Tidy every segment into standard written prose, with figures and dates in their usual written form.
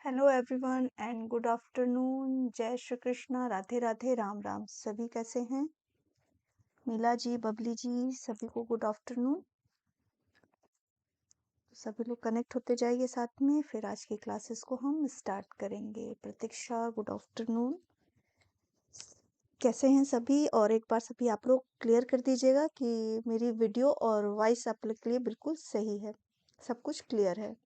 Hello everyone and good afternoon. जय श्री कृष्णा, राधे राधे, राम राम। सभी कैसे हैं? मीला जी, बबली जी, सभी को गुड आफ्टरनून। सभी लोग कनेक्ट होते जाइए साथ में, फिर आज की क्लासेस को हम स्टार्ट करेंगे। प्रतीक्षा, गुड आफ्टरनून। कैसे हैं सभी? और एक बार सभी आप लोग क्लियर कर दीजिएगा कि मेरी वीडियो और वॉइस आप लोग के लिए बिल्कुल सही है, सब कुछ क्लियर है।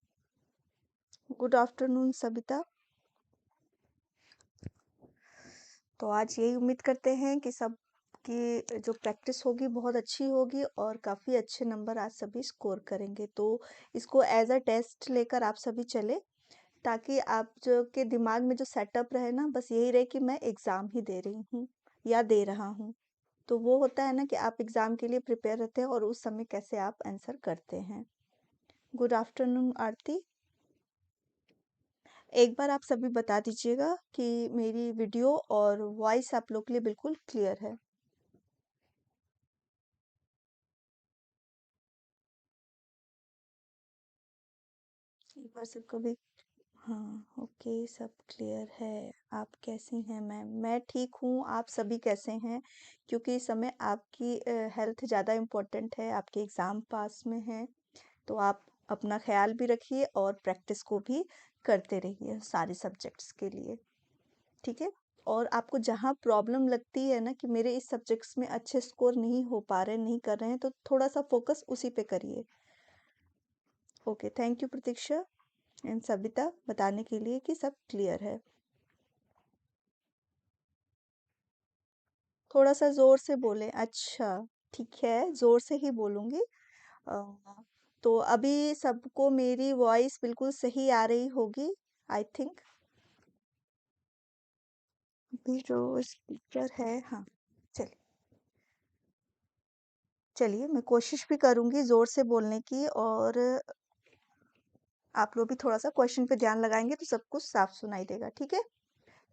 Good afternoon Sabita. तो आज यही उम्मीद करते हैं कि सब की जो प्रैक्टिस होगी बहुत अच्छी होगी और काफ़ी अच्छे नंबर आज सभी स्कोर करेंगे। तो इसको एज अ टेस्ट लेकर आप सभी चले, ताकि आप जो के दिमाग में जो सेटअप रहे ना, बस यही रहे कि मैं एग्ज़ाम ही दे रही हूँ या दे रहा हूँ। तो वो होता है ना कि आप एग्ज़ाम के लिए प्रिपेयर रहते हैं और उस समय कैसे आप आंसर करते हैं। गुड आफ्टरनून आरती। एक बार आप सभी बता दीजिएगा कि मेरी वीडियो और वॉइस आप लोग के लिए बिल्कुल क्लियर है। एक बार सबको भी। हाँ, ओके, सब क्लियर है। आप कैसी हैं मैम? मैं ठीक हूँ, आप सभी कैसे हैं? क्योंकि इस समय आपकी हेल्थ ज़्यादा इम्पोर्टेंट है, आपके एग्ज़ाम पास में हैं, तो आप अपना ख्याल भी रखिए और प्रैक्टिस को भी करते रहिए सारे सब्जेक्ट्स के लिए, ठीक है? और आपको जहाँ प्रॉब्लम लगती है ना कि मेरे इस सब्जेक्ट्स में अच्छे स्कोर नहीं हो पा रहे, नहीं कर रहे हैं, तो थोड़ा-सा फ़ोकस उसी पे करिए। Okay, thank you Pratiksha and Savita बताने के लिए कि सब क्लियर है। थोड़ा सा जोर से बोलें। अच्छा, ठीक है, जोर से ही बोलूंगी। अ, तो अभी सबको मेरी वॉइस बिल्कुल सही आ रही होगी, आई थिंक। अभी जो स्पीकर है, हाँ, चलिए चलिए, मैं कोशिश भी करूंगी जोर से बोलने की, और आप लोग भी थोड़ा सा क्वेश्चन पे ध्यान लगाएंगे तो सब कुछ साफ सुनाई देगा, ठीक है?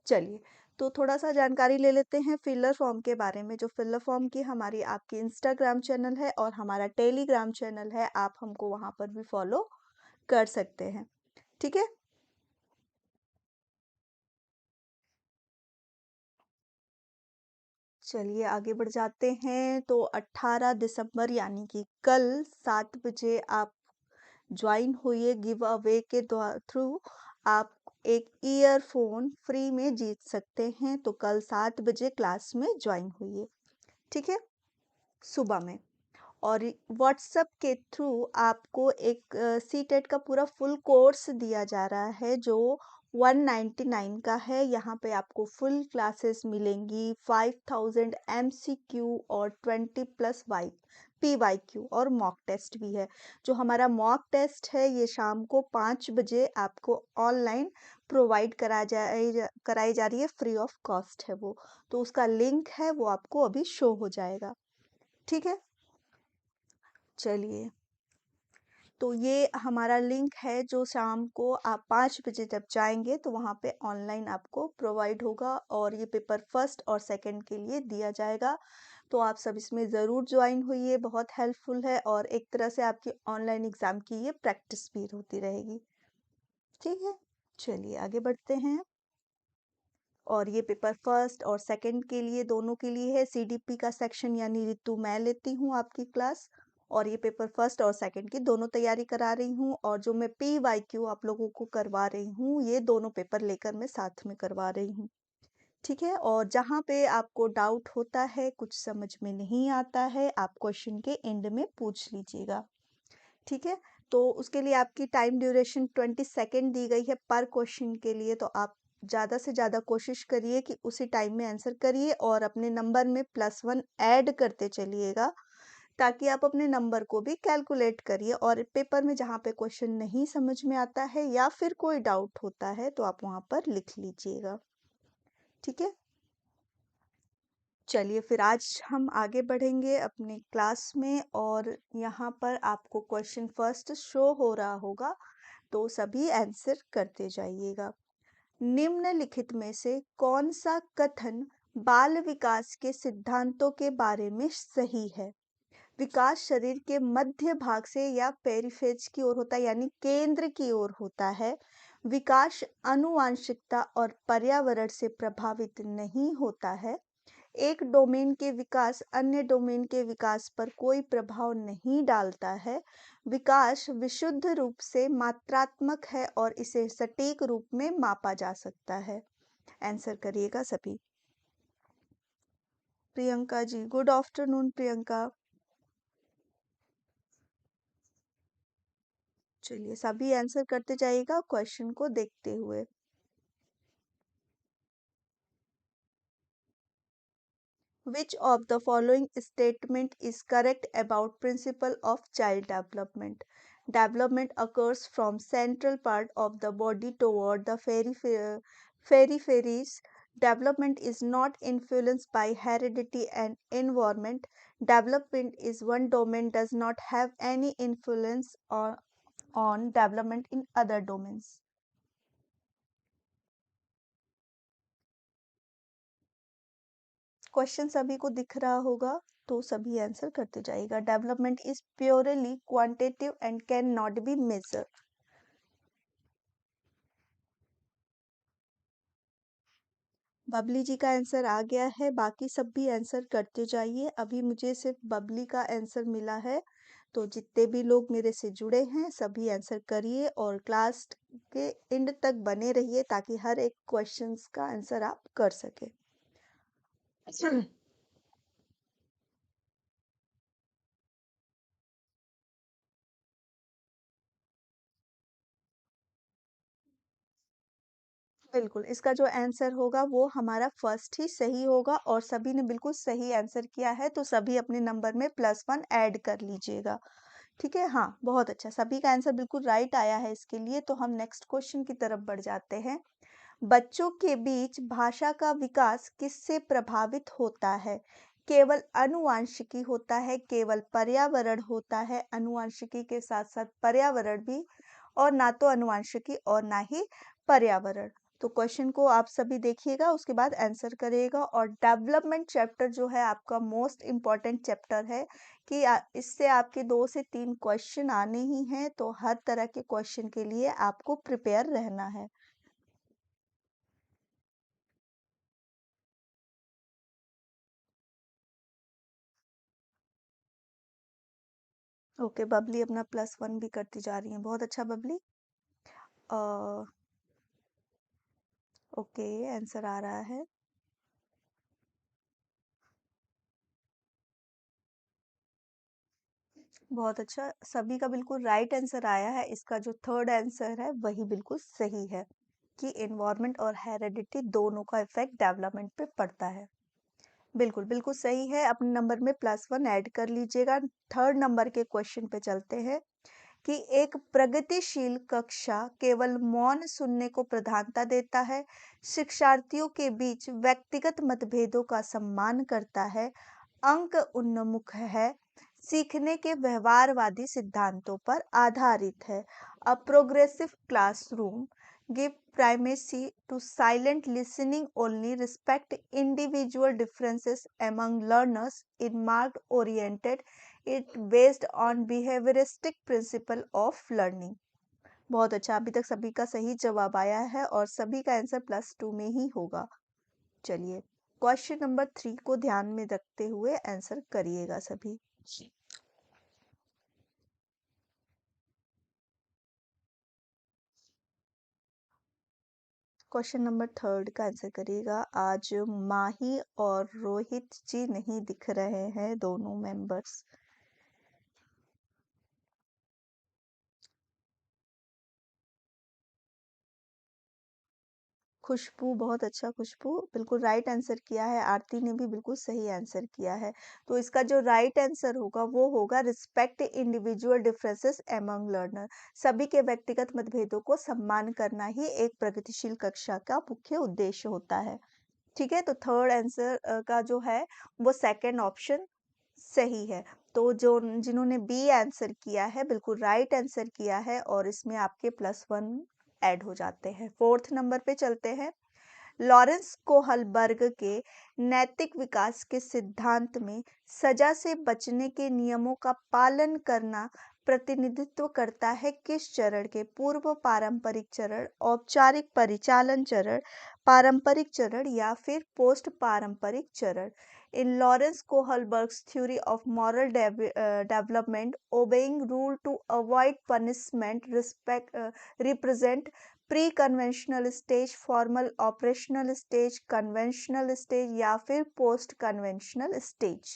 चलिए, तो थोड़ा सा जानकारी ले लेते हैं फिलर फॉर्म के बारे में। जो फिलर फॉर्म की हमारी आपकी इंस्टाग्राम चैनल है और हमारा टेलीग्राम चैनल है, आप हमको वहां पर भी फॉलो कर सकते हैं, ठीक है? चलिए आगे बढ़ जाते हैं। तो 18 दिसंबर यानी कि कल 7 बजे आप ज्वाइन हुई गिव अवे के थ्रू आप एक ईयरफोन फ्री में जीत सकते हैं। तो कल 7 बजे क्लास में ज्वाइन हुई, ठीक है, सुबह में। और व्हाट्सएप के थ्रू आपको एक सी टेट का पूरा फुल कोर्स दिया जा रहा है, जो 199 का है। यहाँ पे आपको फुल क्लासेस मिलेंगी, 5000 एमसीक्यू और 20 प्लस वाई PYQ और मॉक टेस्ट भी है। जो हमारा मॉक टेस्ट है ये शाम को 5 बजे आपको ऑनलाइन प्रोवाइड कराई जा रही है, फ्री ऑफ कॉस्ट है वो। तो उसका लिंक है वो आपको अभी शो हो जाएगा, ठीक है? चलिए, तो ये हमारा लिंक है जो शाम को आप 5 बजे जब जाएंगे तो वहाँ पे ऑनलाइन आपको प्रोवाइड होगा, और ये पेपर फर्स्ट और सेकंड के लिए दिया जाएगा। तो आप सब इसमें ज़रूर ज्वाइन होइए, बहुत हेल्पफुल है और एक तरह से आपकी ऑनलाइन एग्ज़ाम की ये प्रैक्टिस भी होती रहेगी, ठीक है? चलिए आगे बढ़ते हैं। और ये पेपर फर्स्ट और सेकंड के लिए, दोनों के लिए है। सीडीपी का सेक्शन यानी ऋतु मैं लेती हूँ आपकी क्लास, और ये पेपर फर्स्ट और सेकंड की दोनों तैयारी करा रही हूँ। और जो मैं PYQ आप लोगों को करवा रही हूँ, ये दोनों पेपर लेकर मैं साथ में करवा रही हूँ, ठीक है? और जहाँ पे आपको डाउट होता है, कुछ समझ में नहीं आता है, आप क्वेश्चन के एंड में पूछ लीजिएगा, ठीक है? तो उसके लिए आपकी टाइम ड्यूरेशन 20 सेकेंड दी गई है पर क्वेश्चन के लिए। तो आप ज़्यादा से ज़्यादा कोशिश करिए कि उसी टाइम में आंसर करिए और अपने नंबर में +1 ऐड करते चलिएगा, ताकि आप अपने नंबर को भी कैलकुलेट करिए। और पेपर में जहाँ पे क्वेश्चन नहीं समझ में आता है या फिर कोई डाउट होता है तो आप वहाँ पर लिख लीजिएगा, ठीक है? चलिए फिर आज हम आगे बढ़ेंगे अपने क्लास में, और यहाँ पर आपको क्वेश्चन फर्स्ट शो हो रहा होगा, तो सभी आंसर करते जाइएगा। निम्नलिखित में से कौन सा कथन बाल विकास के सिद्धांतों के बारे में सही है? विकास शरीर के मध्य भाग से या पेरिफेज की ओर होता है, यानी केंद्र की ओर होता है। विकास आनुवंशिकता और पर्यावरण से प्रभावित नहीं होता है। एक डोमेन के विकास अन्य डोमेन के विकास पर कोई प्रभाव नहीं डालता है। विकास विशुद्ध रूप से मात्रात्मक है और इसे सटीक रूप में मापा जा सकता है। आंसर करिएगा सभी। Priyanka ji, good afternoon Priyanka. चलिए सभी आंसर करते जाइएगा क्वेश्चन को देखते हुए। Which of the following statement is correct about principle of child development? Development occurs from central part of the body toward the peripheries. Development is not influenced by heredity and environment. Development is one domain does not have any influence on development in other domains. Question सभी को दिख रहा होगा तो सभी answer करते जाइएगा। Development is purely quantitative and can not be measure. Babli ji का आंसर आ गया है, बाकी सब भी आंसर करते जाइए। अभी मुझे सिर्फ बबली का आंसर मिला है, तो जितने भी लोग मेरे से जुड़े हैं सभी आंसर करिए और क्लास के एंड तक बने रहिए ताकि हर एक क्वेश्चंस का आंसर आप कर सके। बिल्कुल, इसका जो आंसर होगा वो हमारा फर्स्ट ही सही होगा और सभी ने बिल्कुल सही आंसर किया है, तो सभी अपने नंबर में +1 ऐड कर लीजिएगा। ठीक है? हाँ, बहुत अच्छा, सभी का आंसर बिल्कुल राइट आया है इसके लिए, तो हम नेक्स्ट क्वेश्चन की तरफ बढ़ जाते हैं। बच्चों के बीच भाषा का विकास किससे प्रभावित होता है? केवल आनुवांशिकी होता है, केवल पर्यावरण होता है, आनुवांशिकी के साथ-साथ पर्यावरण भी, और ना तो आनुवांशिकी और ना ही पर्यावरण। तो क्वेश्चन को आप सभी देखिएगा, उसके बाद आंसर करिएगा। और डेवलपमेंट चैप्टर जो है आपका मोस्ट इम्पोर्टेंट चैप्टर है कि इससे आपके 2 से 3 क्वेश्चन आने ही हैं, तो हर तरह के क्वेश्चन के लिए आपको प्रिपेयर रहना है। ओके, बबली अपना +1 भी करती जा रही हैं, बहुत अच्छा बबली। अ, ओके, आंसर आ रहा है। बहुत अच्छा, सभी का बिल्कुल राइट आंसर आया है। इसका जो थर्ड आंसर है वही बिल्कुल सही है कि एनवायरनमेंट और हेरेडिटी दोनों का इफेक्ट डेवलपमेंट पे पड़ता है। बिल्कुल, बिल्कुल सही है, अपने नंबर में +1 ऐड कर लीजिएगा। थर्ड नंबर के क्वेश्चन पे चलते हैं कि एक प्रगतिशील कक्षा केवल मौन सुनने को प्रधानता देता है, शिक्षार्थियों के बीच व्यक्तिगत मतभेदों का सम्मान करता है, अंक उन्मुख है, सीखने के व्यवहारवादी सिद्धांतों पर आधारित है। A progressive classroom give primacy to silent listening only, respect individual differences among learners in marked oriented it based on behavioristic principle of learning। बहुत अच्छा, अभी तक सभी का सही जवाब आया है और सभी का आंसर +2 में ही होगा। चलिए क्वेश्चन नंबर 3 को ध्यान में रखते हुए आंसर करिएगा सभी। क्वेश्चन नंबर 3 का आंसर करिएगा। आज माही और रोहित जी नहीं दिख रहे हैं, दोनों मेंबर्स। खुशबू, बहुत अच्छा खुशबू, बिल्कुल राइट आंसर किया है। आरती ने भी बिल्कुल सही आंसर किया है। तो इसका जो राइट आंसर होगा वो होगा respect individual differences among learner. सभी के व्यक्तिगत मतभेदों को सम्मान करना ही एक प्रगतिशील कक्षा का मुख्य उद्देश्य होता है। ठीक है, तो थर्ड आंसर का जो है वो सेकंड ऑप्शन सही है। तो जो जिन्होंने बी आंसर किया है बिल्कुल राइट आंसर किया है और इसमें आपके +1 ऐड हो जाते हैं। फोर्थ नंबर पे चलते हैं। लॉरेंस कोहलबर्ग के नैतिक विकास के सिद्धांत में सजा से बचने के नियमों का पालन करना प्रतिनिधित्व करता है किस चरण के? पूर्व पारंपरिक चरण, औपचारिक परिचालन चरण, पारंपरिक चरण या फिर पोस्ट पारंपरिक चरण? In Lawrence Kohlberg's theory of moral development, obeying rule to avoid punishment represent pre-conventional stage, formal operational stage, conventional stage या फिर post conventional stage?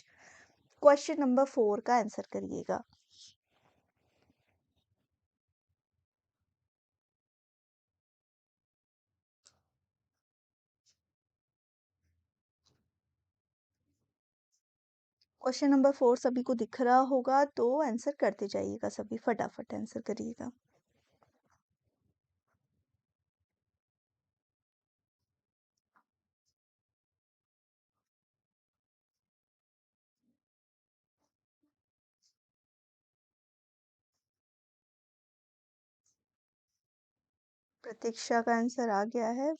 Question number 4 का आंसर करिएगा। क्वेश्चन नंबर 4 सभी को दिख रहा होगा तो आंसर करते जाइएगा, सभी फटाफट आंसर करिएगा। प्रतीक्षा का आंसर आ गया है।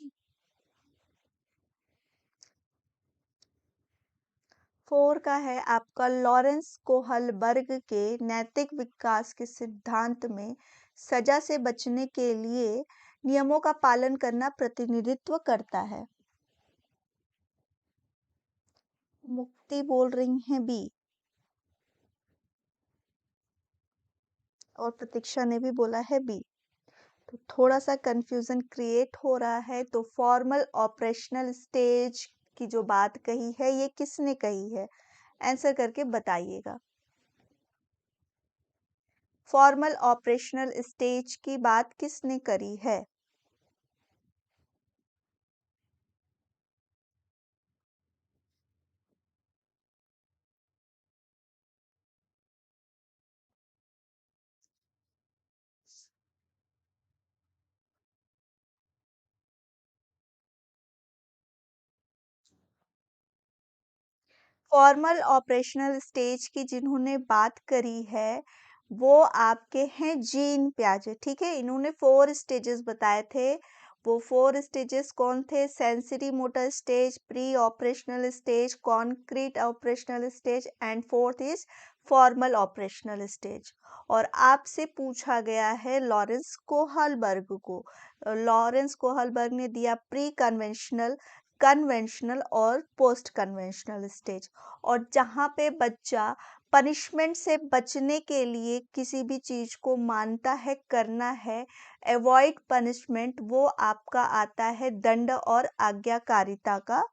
4 का है आपका, लॉरेंस कोहलबर्ग के नैतिक विकास के सिद्धांत में सजा से बचने के लिए नियमों का पालन करना प्रतिनिधित्व करता है। मुक्ति बोल रही हैं बी, और प्रतीक्षा ने भी बोला है बी। तो थोड़ा सा कंफ्यूजन क्रिएट हो रहा है। तो फॉर्मल ऑपरेशनल स्टेज की जो बात कही है ये किसने कही है? आंसर करके बताइएगा। फॉर्मल ऑपरेशनल स्टेज की बात किसने करी है? फॉर्मल ऑपरेशनल स्टेज की जिन्होंने बात करी है वो आपके हैं जीन प्याजे। ठीक है, इन्होंने 4 स्टेजेस बताए थे। वो 4 स्टेजेस कौन थे? Sensory motor stage, pre operational stage, concrete operational stage and fourth is formal operational stage. और आपसे पूछा गया है लॉरेंस कोहलबर्ग को। लॉरेंस कोहलबर्ग ने दिया प्री कन्वेंशनल, कन्वेंशनल और पोस्ट कन्वेंशनल स्टेज। और जहाँ पे बच्चा पनिशमेंट से बचने के लिए किसी भी चीज को मानता है, करना है, अवॉइड पनिशमेंट, वो आपका आता है दंड और आज्ञाकारिता का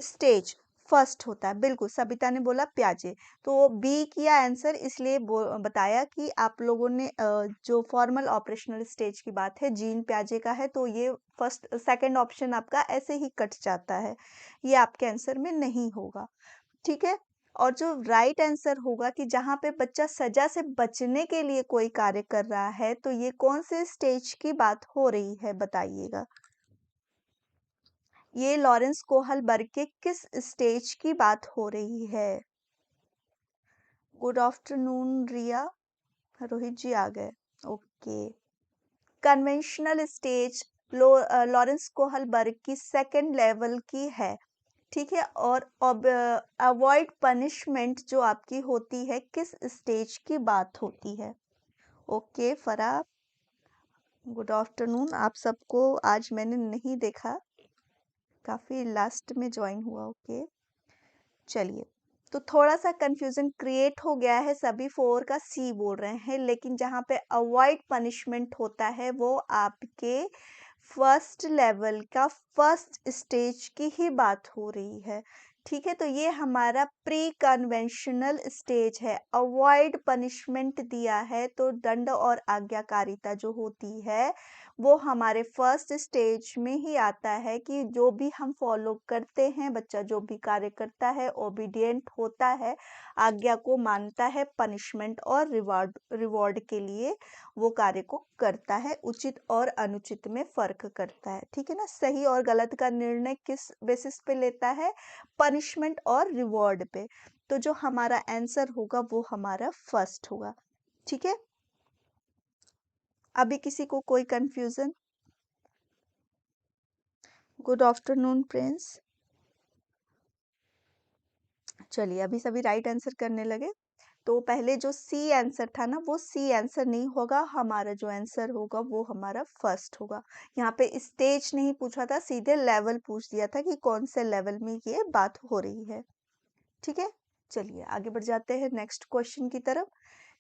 स्टेज। फर्स्ट होता है, बिल्कुल सबिता ने बोला प्याजे। तो बी किया आंसर, इसलिए बताया कि आप लोगों ने जो फॉर्मल ऑपरेशनल स्टेज की बात है जीन प्याजे का है, तो ये फर्स्ट सेकंड ऑप्शन आपका ऐसे ही कट जाता है, ये आपके आंसर में नहीं होगा। ठीक है, और जो राइट आंसर होगा कि जहाँ पे बच्चा सजा से बचने के लिए कोई कार्य कर रहा है, तो ये कौन से स्टेज की बात हो रही है बताइएगा। ये लॉरेंस कोहलबर्ग के किस स्टेज की बात हो रही है? गुड आफ्टरनून रिया, रोहित जी आ गए। Okay, conventional stage Lawrence Kohlberg की सेकंड लेवल की है। ठीक है, और अवॉइड पनिशमेंट जो आपकी होती है किस स्टेज की बात होती है? ओके फरा, गुड आफ्टरनून। आप सबको आज मैंने नहीं देखा, काफी लास्ट में ज्वाइन हुआ। ओके, चलिए, तो थोड़ा सा कंफ्यूजन क्रिएट हो गया है, सभी 4 का सी बोल रहे हैं, लेकिन जहाँ पे अवॉइड पनिशमेंट होता है वो आपके फर्स्ट लेवल का फर्स्ट स्टेज की ही बात हो रही है। ठीक है, तो ये हमारा प्री कन्वेंशनल स्टेज है। अवॉइड पनिशमेंट दिया है तो दंड और आज्ञाकारिता जो होती है वो हमारे फर्स्ट स्टेज में ही आता है कि जो भी हम फॉलो करते हैं, बच्चा जो भी कार्य करता है ओबीडिएंट होता है, आज्ञा को मानता है, पनिशमेंट और रिवॉर्ड के लिए वो कार्य को करता है, उचित और अनुचित में फर्क करता है। ठीक है ना, सही और गलत का निर्णय किस बेसिस पे लेता है? पनिशमेंट और रिवॉर्ड पे। तो जो हमारा आंसर होगा वो हमारा फर्स्ट होगा। ठीक है, अभी किसी को कोई कंफ्यूजन? Good afternoon Prince. चलिए, अभी सभी राइट आंसर करने लगे। तो पहले जो सी आंसर था ना, वो सी आंसर नहीं होगा, हमारा जो आंसर होगा वो हमारा फर्स्ट होगा। यहाँ पे स्टेज नहीं पूछा था, सीधे लेवल पूछ दिया था कि कौन से लेवल में ये बात हो रही है। ठीक है, चलिए आगे बढ़ जाते हैं नेक्स्ट क्वेश्चन की तरफ।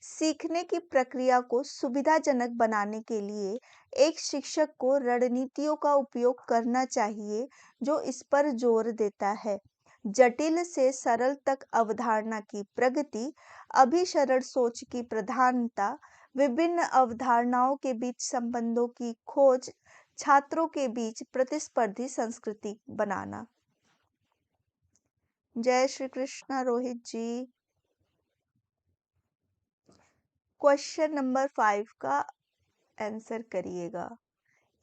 सीखने की प्रक्रिया को सुविधाजनक बनाने के लिए एक शिक्षक को रणनीतियों का उपयोग करना चाहिए जो इस पर जोर देता है। जटिल से सरल तक अवधारणा की प्रगति, अभिसरण सोच की प्रधानता, विभिन्न अवधारणाओं के बीच संबंधों की खोज, छात्रों के बीच प्रतिस्पर्धी संस्कृति बनाना। जय श्री कृष्णा रोहित जी। क्वेश्चन नंबर 5 का आंसर करिएगा।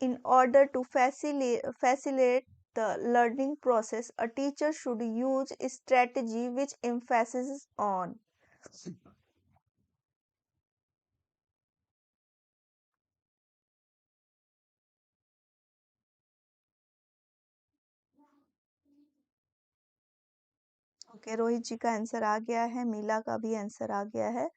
In order to facilitate the learning process, a teacher should use a strategy which emphasizes on. Okay, Rohit ji का आंसर आ गया है, मीला का भी आंसर आ गया है।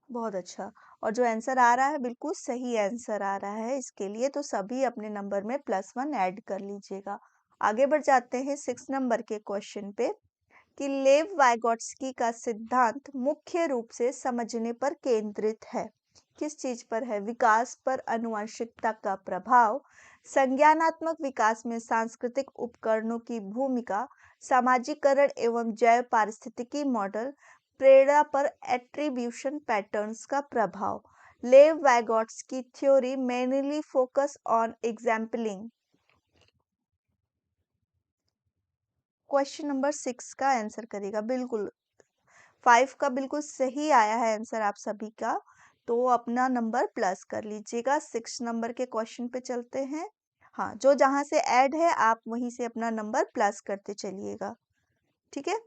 बहुत अच्छा। और जो आंसर आ रहा है बिल्कुल सही आंसर आ रहा है, इसके लिए तो सभी अपने नंबर में +1 ऐड कर लीजिएगा। आगे बढ़ जाते हैं 6 नंबर के क्वेश्चन पे कि लेव वाइगोट्स्की का सिद्धांत मुख्य रूप से समझने पर केंद्रित है। किस चीज पर है? विकास पर आनुवंशिकता का प्रभाव, संज्ञानात्मक विकास में सांस्कृतिक उपकरणों की भूमिका, सामाजिकरण एवं जैव पारिस्थितिकी मॉडल, प्रेरणा पर एट्रीब्यूशन पैटर्न्स का प्रभाव। Lev Vygotsky theory mainly focus on exampling. Question number 6 का आंसर करेगा। बिल्कुल 5 का बिल्कुल सही आया है आंसर आप सभी का, तो अपना नंबर प्लस कर लीजिएगा। 6 नंबर के क्वेश्चन पे चलते हैं। हाँ, जो जहां से ऐड है आप वहीं से अपना नंबर प्लस करते चलिएगा। ठीक है,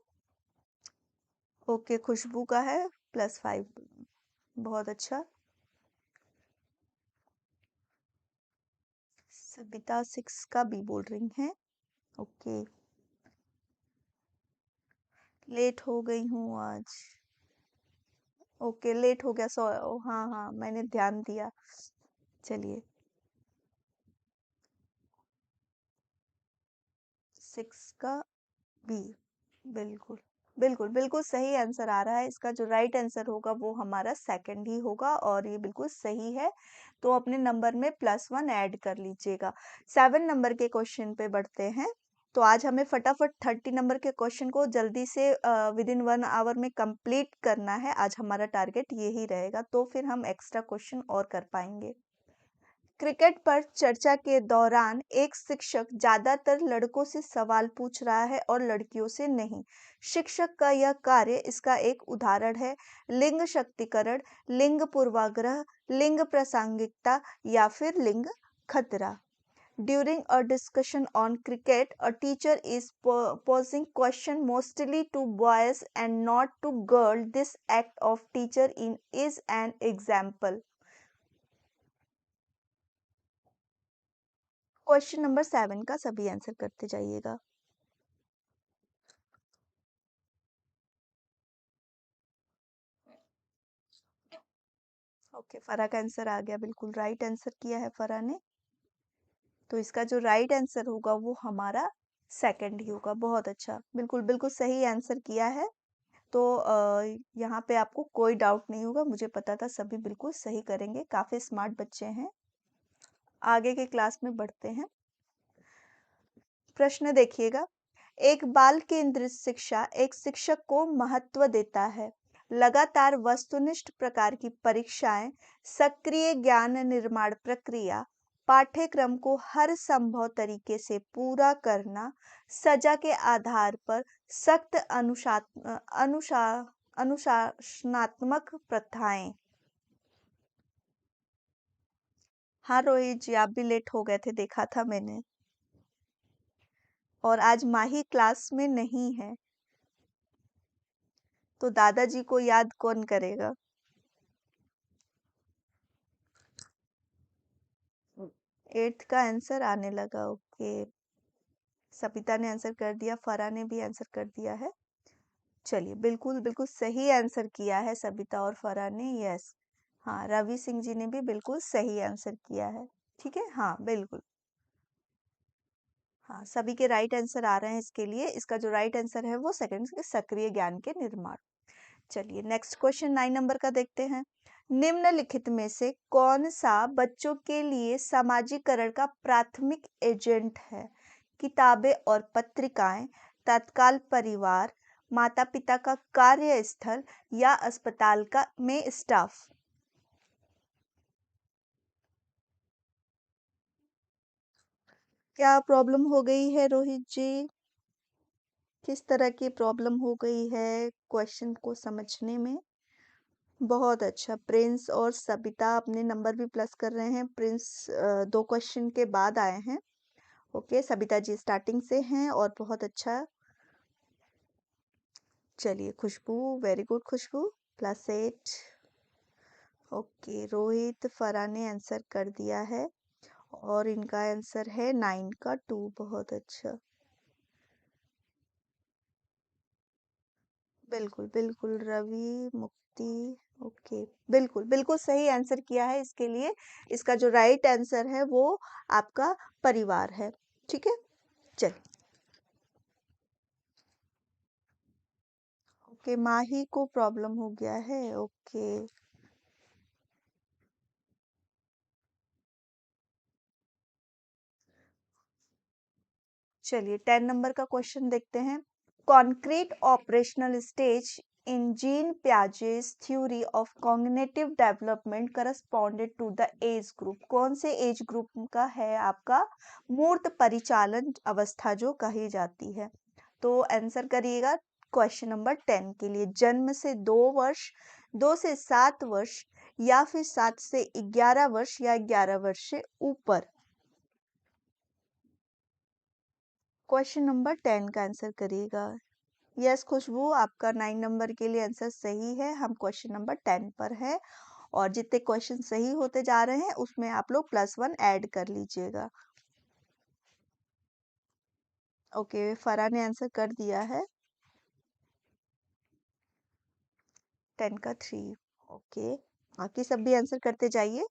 ओके, खुशबू का है +5। बहुत अच्छा। सविता 6 का भी बोल रही हैं। ओके, लेट हो गई हूँ आज। ओके, लेट हो गया, सो हाँ हाँ, मैंने ध्यान दिया। चलिए, 6 का बी। बिल्कुल बिल्कुल बिल्कुल सही आंसर आ रहा है। इसका जो राइट आंसर होगा वो हमारा सेकंड ही होगा और ये बिल्कुल सही है। तो अपने नंबर में +1 ऐड कर लीजिएगा। 7 नंबर के क्वेश्चन पे बढ़ते हैं। तो आज हमें फटाफट 30 नंबर के क्वेश्चन को जल्दी से विद इन 1 आवर में कंप्लीट करना है। आज हमारा टारगेट यही रहेगा, तो फिर हम एक्स्ट्रा क्वेश्चन और कर पाएंगे। क्रिकेट पर चर्चा के दौरान एक शिक्षक ज्यादातर लड़कों से सवाल पूछ रहा है और लड़कियों से नहीं। शिक्षक का यह कार्य इसका एक उदाहरण है। लिंग शक्तिकरण, लिंग पूर्वाग्रह, लिंग प्रासंगिकता या फिर लिंग खतरा। During a discussion on cricket, a teacher is posing question mostly to boys and not to girls. This act of teacher in is an example. Question number 7 का सभी आंसर करते जाइएगा। ओके, फरा का आंसर आ गया, बिल्कुल राइट आंसर किया है फरा ने। तो इसका जो राइट आंसर होगा वो हमारा सेकंड ही होगा। बहुत अच्छा, बिल्कुल बिल्कुल सही आंसर किया है। तो यहाँ पे आपको कोई डाउट नहीं होगा, मुझे पता था सभी बिल्कुल सही करेंगे, काफी स्मार्ट बच्चे हैं। आगे के क्लास में बढ़ते हैं। प्रश्न देखिएगा। एक बाल केंद्रित शिक्षा एक शिक्षक को महत्व देता है। लगातार वस्तुनिष्ठ प्रकार की परीक्षाएं, सक्रिय ज्ञान निर्माण प्रक्रिया, पाठ्यक्रम को हर संभव तरीके से पूरा करना, सजा के आधार पर सख्त अनुशासनात्मक प्रथाएं। हाँ रोहित जी, आप भी लेट हो गए थे, देखा था मैंने। और आज माही क्लास में नहीं है, तो दादाजी को याद कौन करेगा? 8th का आंसर आने लगा। ओके, सबिता ने आंसर कर दिया, फरा ने भी आंसर कर दिया है। चलिए, बिल्कुल बिल्कुल सही आंसर किया है सबिता और फरा ने। यस, हाँ, रवि सिंह जी ने भी बिल्कुल सही आंसर किया है। ठीक है, हाँ बिल्कुल। हाँ, सभी के राइट आंसर आ रहे हैं इसके लिए। इसका जो राइट आंसर है वो सेकंड सक्रिय ज्ञान के निर्माण। चलिए नेक्स्ट क्वेश्चन 9 नंबर का देखते हैं। निम्नलिखित में से कौन सा बच्चों के लिए सामाजिकरण का प्राथमिक एजेंट है? किताबें और पत्रिकाएं, तत्काल परिवार, माता पिता का कार्यस्थल या अस्पताल का में स्टाफ। क्या प्रॉब्लम हो गई है रोहित जी? किस तरह की प्रॉब्लम हो गई है क्वेश्चन को समझने में? बहुत अच्छा, प्रिंस और सबिता अपने नंबर भी प्लस कर रहे हैं। प्रिंस 2 क्वेश्चन के बाद आए हैं। ओके, सबिता जी स्टार्टिंग से हैं और बहुत अच्छा। चलिए खुशबू, वेरी गुड खुशबू, +8। ओके, रोहित फरा ने आंसर कर दिया है और इनका आंसर है 9 का 2। बहुत अच्छा, बिल्कुल बिल्कुल रवि मुक्ति। ओके, बिल्कुल बिल्कुल सही आंसर किया है इसके लिए। इसका जो राइट आंसर है वो आपका परिवार है। ठीक है, चलिए। ओके, माही को प्रॉब्लम हो गया है। ओके, चलिए 10 नंबर का क्वेश्चन देखते हैं। Concrete operational stage in Jean Piaget's theory of cognitive development corresponded to the age group. कौन से एज ग्रुप का है आपका मूर्त परिचालन अवस्था जो कही जाती है? तो आंसर करिएगा क्वेश्चन नंबर 10 के लिए। जन्म से 2 वर्ष, 2 से 7 वर्ष या फिर 7 से 11 वर्ष या 11 वर्ष से ऊपर। क्वेश्चन नंबर 10 का आंसर करिएगा। यस खुशबू, आपका 9 नंबर के लिए आंसर सही है। हम क्वेश्चन नंबर 10 पर है और जितने क्वेश्चन सही होते जा रहे हैं उसमें आप लोग +1 ऐड कर लीजिएगा। ओके, फरा ने आंसर कर दिया है 10 का 3। ओके, बाकी सब भी आंसर करते जाइए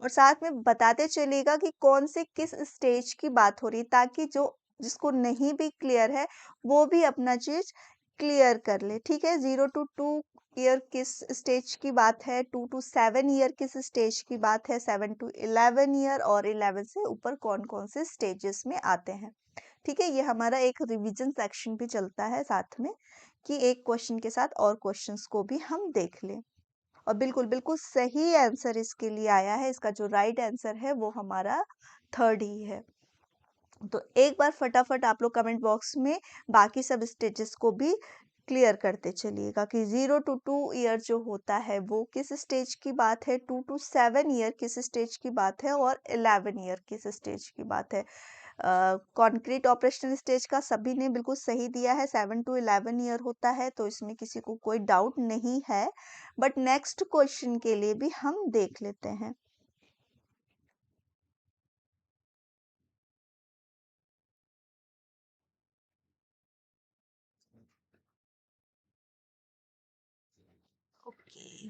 और साथ में बताते चलिएगा कि कौन से किस स्टेज की बात हो रही है, ताकि जो जिसको नहीं भी क्लियर है वो भी अपना चीज क्लियर कर ले। ठीक है, 0 to 2 ईयर किस स्टेज की बात है, 2 to 7 ईयर किस स्टेज की बात है, 7 to 11 ईयर और 11 से ऊपर कौन कौन से स्टेजेस में आते हैं। ठीक है, ये हमारा एक रिवीजन सेक्शन भी चलता है साथ में, कि एक क्वेश्चन के साथ और क्वेश्चंस को भी हम देख लें। और बिल्कुल बिल्कुल सही आंसर इसके लिए आया है। इसका जो राइट आंसर है वो हमारा थर्ड ही है। तो एक बार फटाफट आप लोग कमेंट बॉक्स में बाकी सब स्टेजेस को भी क्लियर करते चलिएगा कि 0 to 2 ईयर जो होता है वो किस स्टेज की बात है, 2 to 7 ईयर किस स्टेज की बात है और 11 ईयर किस स्टेज की बात है। कॉन्क्रीट ऑपरेशनल स्टेज का सभी ने बिल्कुल सही दिया है, 7 to 11 ईयर होता है, तो इसमें किसी को कोई डाउट नहीं है। बट नेक्स्ट क्वेश्चन के लिए भी हम देख लेते हैं। ओके,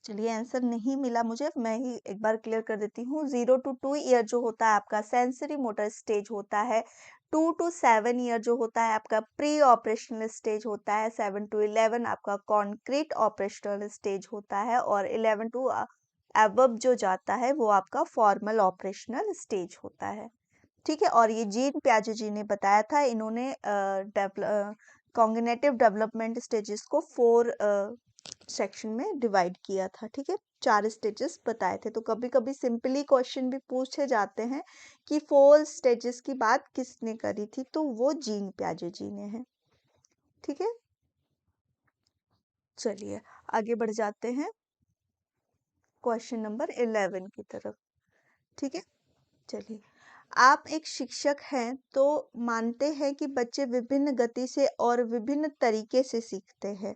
चलिए आंसर नहीं मिला मुझे, मैं ही एक बार क्लियर कर देती हूँ। 0 to 2 ईयर जो होता है आपका सेंसरी मोटर स्टेज होता है। 2 to 7 ईयर जो होता है आपका प्री ऑपरेशनल स्टेज होता है। 7 to 11 आपका कॉन्क्रीट ऑपरेशनल स्टेज होता है और 11 टू अबव जो जाता है वो आपका फॉर्मल ऑपरेशनल स्टेज होता है। ठीक है, और ये जीन प्याजे जी ने बताया था, इन्होंने कॉग्निटिव डेवलपमेंट स्टेजेस को 4 सेक्शन में डिवाइड किया था। ठीक है, 4 स्टेजेस बताए थे। तो कभी कभी सिंपली क्वेश्चन भी पूछे जाते हैं कि 4 स्टेजेस की बात किसने करी थी, तो वो जीन प्याजे जी ने है। ठीक है, चलिए आगे बढ़ जाते हैं क्वेश्चन नंबर 11 की तरफ। ठीक है, चलिए। आप एक शिक्षक हैं तो मानते हैं कि बच्चे विभिन्न गति से और विभिन्न तरीके से सीखते हैं।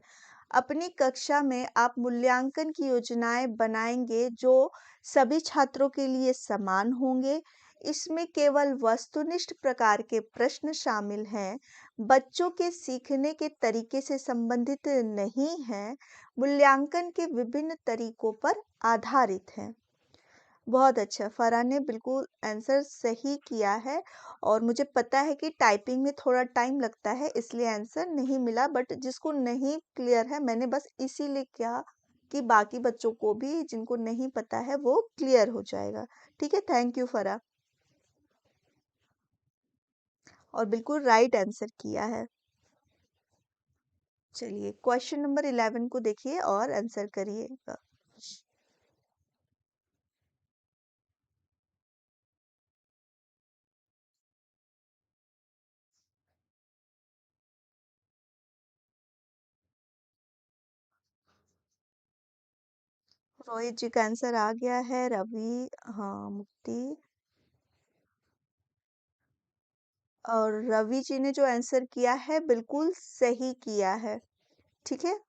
अपनी कक्षा में आप मूल्यांकन की योजनाएं बनाएंगे जो सभी छात्रों के लिए समान होंगे। इसमें केवल वस्तुनिष्ठ प्रकार के प्रश्न शामिल हैं, बच्चों के सीखने के तरीके से संबंधित नहीं हैं, मूल्यांकन के विभिन्न तरीकों पर आधारित हैं। बहुत अच्छा, फरहा ने बिल्कुल आंसर सही किया है और मुझे पता है कि टाइपिंग में थोड़ा टाइम लगता है इसलिए आंसर नहीं मिला, बट जिसको नहीं क्लियर है मैंने बस इसीलिए किया कि बाकी बच्चों को भी जिनको नहीं पता है वो क्लियर हो जाएगा। ठीक है, थैंक यू फरहा। और बिल्कुल राइट आंसर किया है। चलिए क्वेश्चन नंबर 11 को देखिए और आंसर करिएगा। रोहित जी का आंसर आ गया है। रवि, हाँ मुक्ति, और रवि जी ने जो आंसर किया है बिल्कुल सही किया है। ठीक है,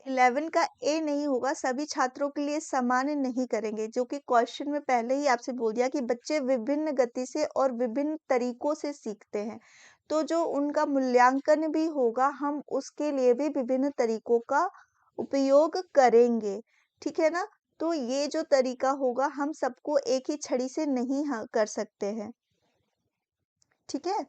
11 का ए नहीं होगा, सभी छात्रों के लिए समान नहीं करेंगे, जो कि क्वेश्चन में पहले ही आपसे बोल दिया कि बच्चे विभिन्न गति से और विभिन्न तरीकों से सीखते हैं। तो जो उनका मूल्यांकन भी होगा हम उसके लिए भी विभिन्न तरीकों का उपयोग करेंगे। ठीक है ना? तो ये जो तरीका होगा हम सबको एक ही छड़ी से नहीं कर सकते हैं। ठीक है,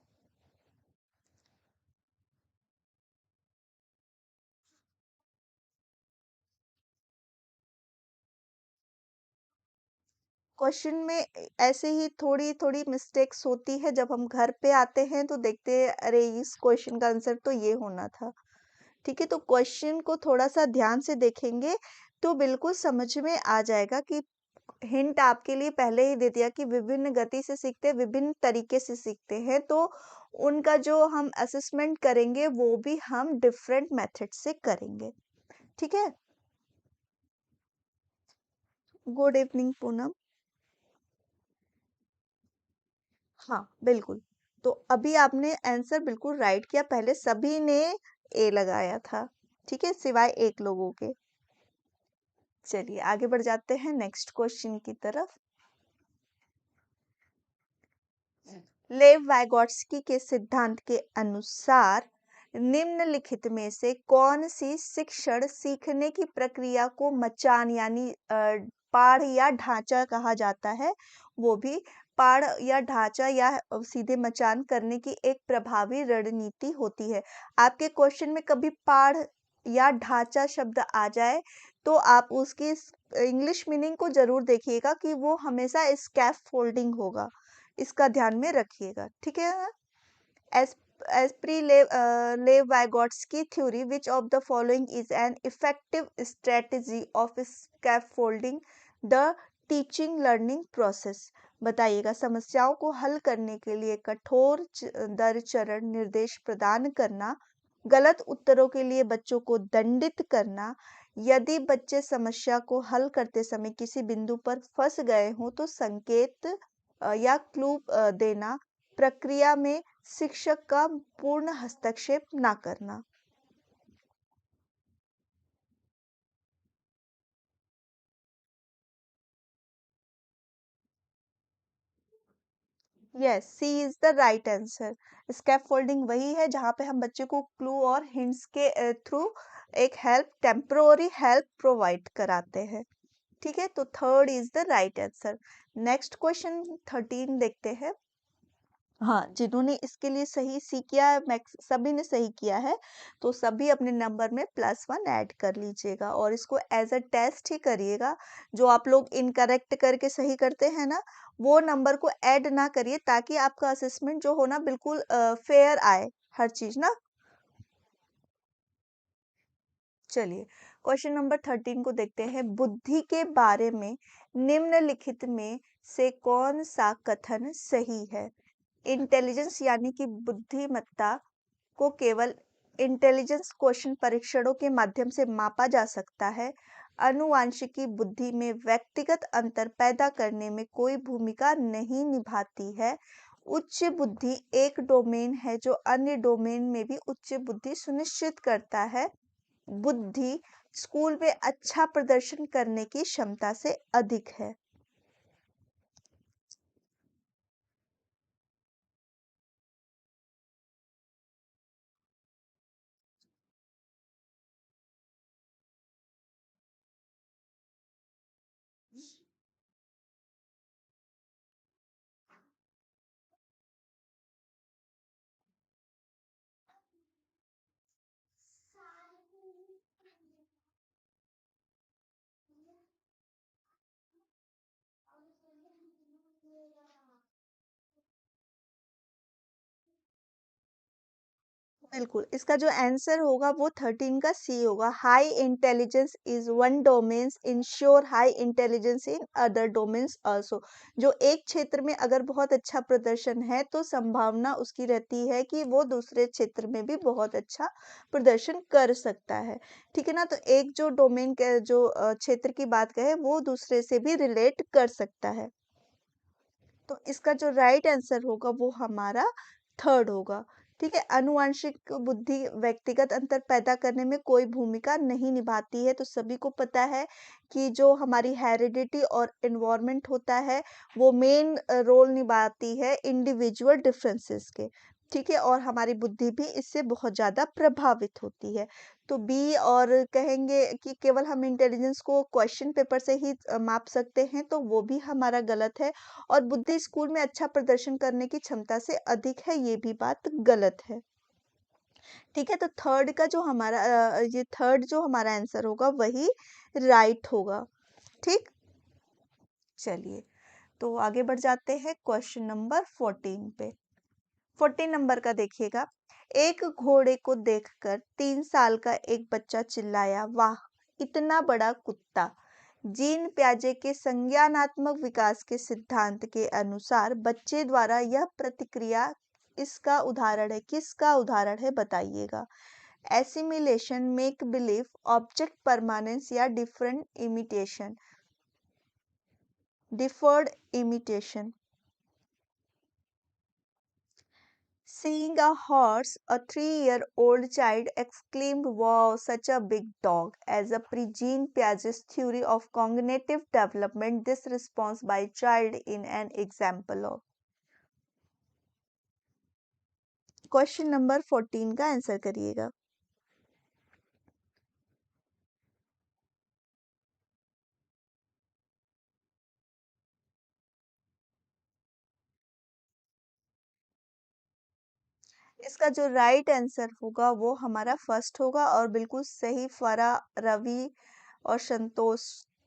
क्वेश्चन में ऐसे ही थोड़ी थोड़ी मिस्टेक्स होती है, जब हम घर पे आते हैं तो देखते हैं अरे इस क्वेश्चन का आंसर तो ये होना था। ठीक है, तो क्वेश्चन को थोड़ा सा ध्यान से देखेंगे तो बिल्कुल समझ में आ जाएगा कि हिंट आपके लिए पहले ही दे दिया कि विभिन्न गति से सीखते हैं, विभिन्न तरीके से सीखते हैं, तो उनका जो हम असेसमेंट करेंगे वो भी हम डिफरेंट मेथड से करेंगे। ठीक है, गुड इवनिंग पूनम। हाँ बिल्कुल, तो अभी आपने आंसर बिल्कुल राइट किया, पहले सभी ने ए लगाया था। ठीक है, सिवाय एक लोगों के। चलिए आगे बढ़ जाते हैं नेक्स्ट क्वेश्चन की तरफ। लेव वाइगोट्स्की के सिद्धांत के अनुसार निम्नलिखित में से कौन सी शिक्षण सीखने की प्रक्रिया को मचान यानी पाढ़ या ढांचा कहा जाता है, वो भी पाढ़ या ढांचा या सीधे मचान करने की एक प्रभावी रणनीति होती है। आपके क्वेश्चन में कभी पाढ़ या ढांचा शब्द आ जाए तो आप उसकी इंग्लिश मीनिंग को जरूर देखिएगा कि वो हमेशा स्कैफोल्डिंग होगा, इसका ध्यान में रखिएगा। ठीक है, as as pre Lev Vygotsky theory, which of the following is an effective strategy of scaffolding the teaching learning process? बताइएगा, समस्याओं को हल करने के लिए कठोर दर चरण निर्देश प्रदान करना, गलत उत्तरों के लिए बच्चों को दंडित करना, यदि बच्चे समस्या को हल करते समय किसी बिंदु पर फंस गए हों तो संकेत या क्लू देना, प्रक्रिया में शिक्षक का पूर्ण हस्तक्षेप ना करना। Yes, C is the right answer. Scaffolding वही है जहां पे हम बच्चे को क्लू और हिंट्स के थ्रू एक हेल्प, टेम्पररी हेल्प प्रोवाइड कराते हैं। ठीक है, तो third is the right answer. Next question 13 देखते हैं। हाँ, जिन्होंने इसके लिए सही सी किया है, मैक्स सभी ने सही किया है, तो सभी अपने नंबर में +1 ऐड कर लीजिएगा और इसको एज अ टेस्ट ही करिएगा। जो आप लोग इनकरेक्ट करके सही करते हैं ना, वो नंबर को ऐड ना करिए ताकि आपका असेसमेंट जो हो ना बिल्कुल फेयर आए हर चीज ना। चलिए क्वेश्चन नंबर 13 को देखते हैं। बुद्धि के बारे में निम्नलिखित में से कौन सा कथन सही है? इंटेलिजेंस यानी कि बुद्धिमत्ता को केवल इंटेलिजेंस क्वेश्चन परीक्षणों के माध्यम से मापा जा सकता है। आनुवांशिकी बुद्धि में व्यक्तिगत अंतर पैदा करने में कोई भूमिका नहीं निभाती है। उच्च बुद्धि एक डोमेन है जो अन्य डोमेन में भी उच्च बुद्धि सुनिश्चित करता है। बुद्धि स्कूल में अच्छा प्रदर्शन करने की क्षमता से अधिक है। बिल्कुल, इसका जो आंसर होगा वो 13 का सी होगा। High intelligence is one domains ensure high intelligence in other domains also. जो एक क्षेत्र में अगर बहुत अच्छा प्रदर्शन है तो संभावना उसकी रहती है कि वो दूसरे क्षेत्र में भी बहुत अच्छा प्रदर्शन कर सकता है। ठीक है ना? तो एक जो डोमेन के जो क्षेत्र की बात करें वो दूसरे से भी रिलेट कर सकता है। तो इसका जो राइट आंसर होगा वो हमारा थर्ड होगा। ठीक है, आनुवंशिक बुद्धि व्यक्तिगत अंतर पैदा करने में कोई भूमिका नहीं निभाती है। तो सभी को पता है कि जो हमारी हेरिडिटी और एनवायरनमेंट होता है वो मेन रोल निभाती है इंडिविजुअल डिफरेंसेस के। ठीक है, और हमारी बुद्धि भी इससे बहुत ज़्यादा प्रभावित होती है। तो बी और कहेंगे कि केवल हम इंटेलिजेंस को क्वेश्चन पेपर से ही माप सकते हैं तो वो भी हमारा गलत है। और बुद्धि स्कूल में अच्छा प्रदर्शन करने की क्षमता से अधिक है, ये भी बात गलत है। ठीक है, तो थर्ड का जो हमारा ये थर्ड जो हमारा आंसर होगा वही राइट होगा। ठीक, चलिए तो आगे बढ़ जाते हैं क्वेश्चन नंबर 14 पे। 14 नंबर का देखिएगा। एक घोड़े को देखकर 3 साल का एक बच्चा चिल्लाया, वाह इतना बड़ा कुत्ता। जीन प्याजे के संज्ञानात्मक विकास के सिद्धांत के अनुसार बच्चे द्वारा यह प्रतिक्रिया इसका उदाहरण है, किसका उदाहरण है बताइएगा। Assimilation, make believe, object permanence या different imitation, deferred imitation. Seeing a horse, a 3-year-old child exclaimed, wow, such a big dog. As a pre-Jean Piaget's theory of cognitive development, this response by child in an example of. Question number 14 का answer करिएगा। इसका जो right answer होगा वो हमारा first होगा और बिल्कुल सही। फरा, रवि और संतोष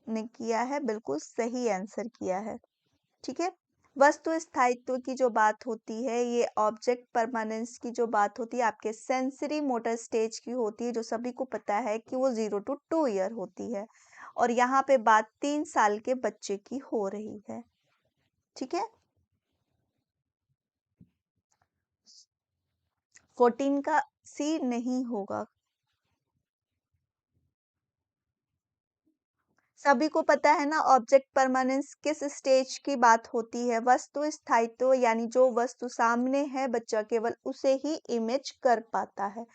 ने किया है, बिल्कुल सही आंसर किया है। ठीक है, वस्तु स्थायित्व की जो बात होती है, ये ऑब्जेक्ट परमानेंस की जो बात होती है आपके सेंसरी मोटर स्टेज की होती है, जो सभी को पता है कि वो 0 to 2 ईयर होती है। और यहाँ पे बात 3 साल के बच्चे की हो रही है। ठीक है, 14 का सी नहीं होगा। सभी को पता है ना, ऑब्जेक्ट परमानेंस किस स्टेज की बात होती है। वस्तु स्थायित्व यानी जो वस्तु सामने है बच्चा केवल उसे ही इमेज कर पाता है।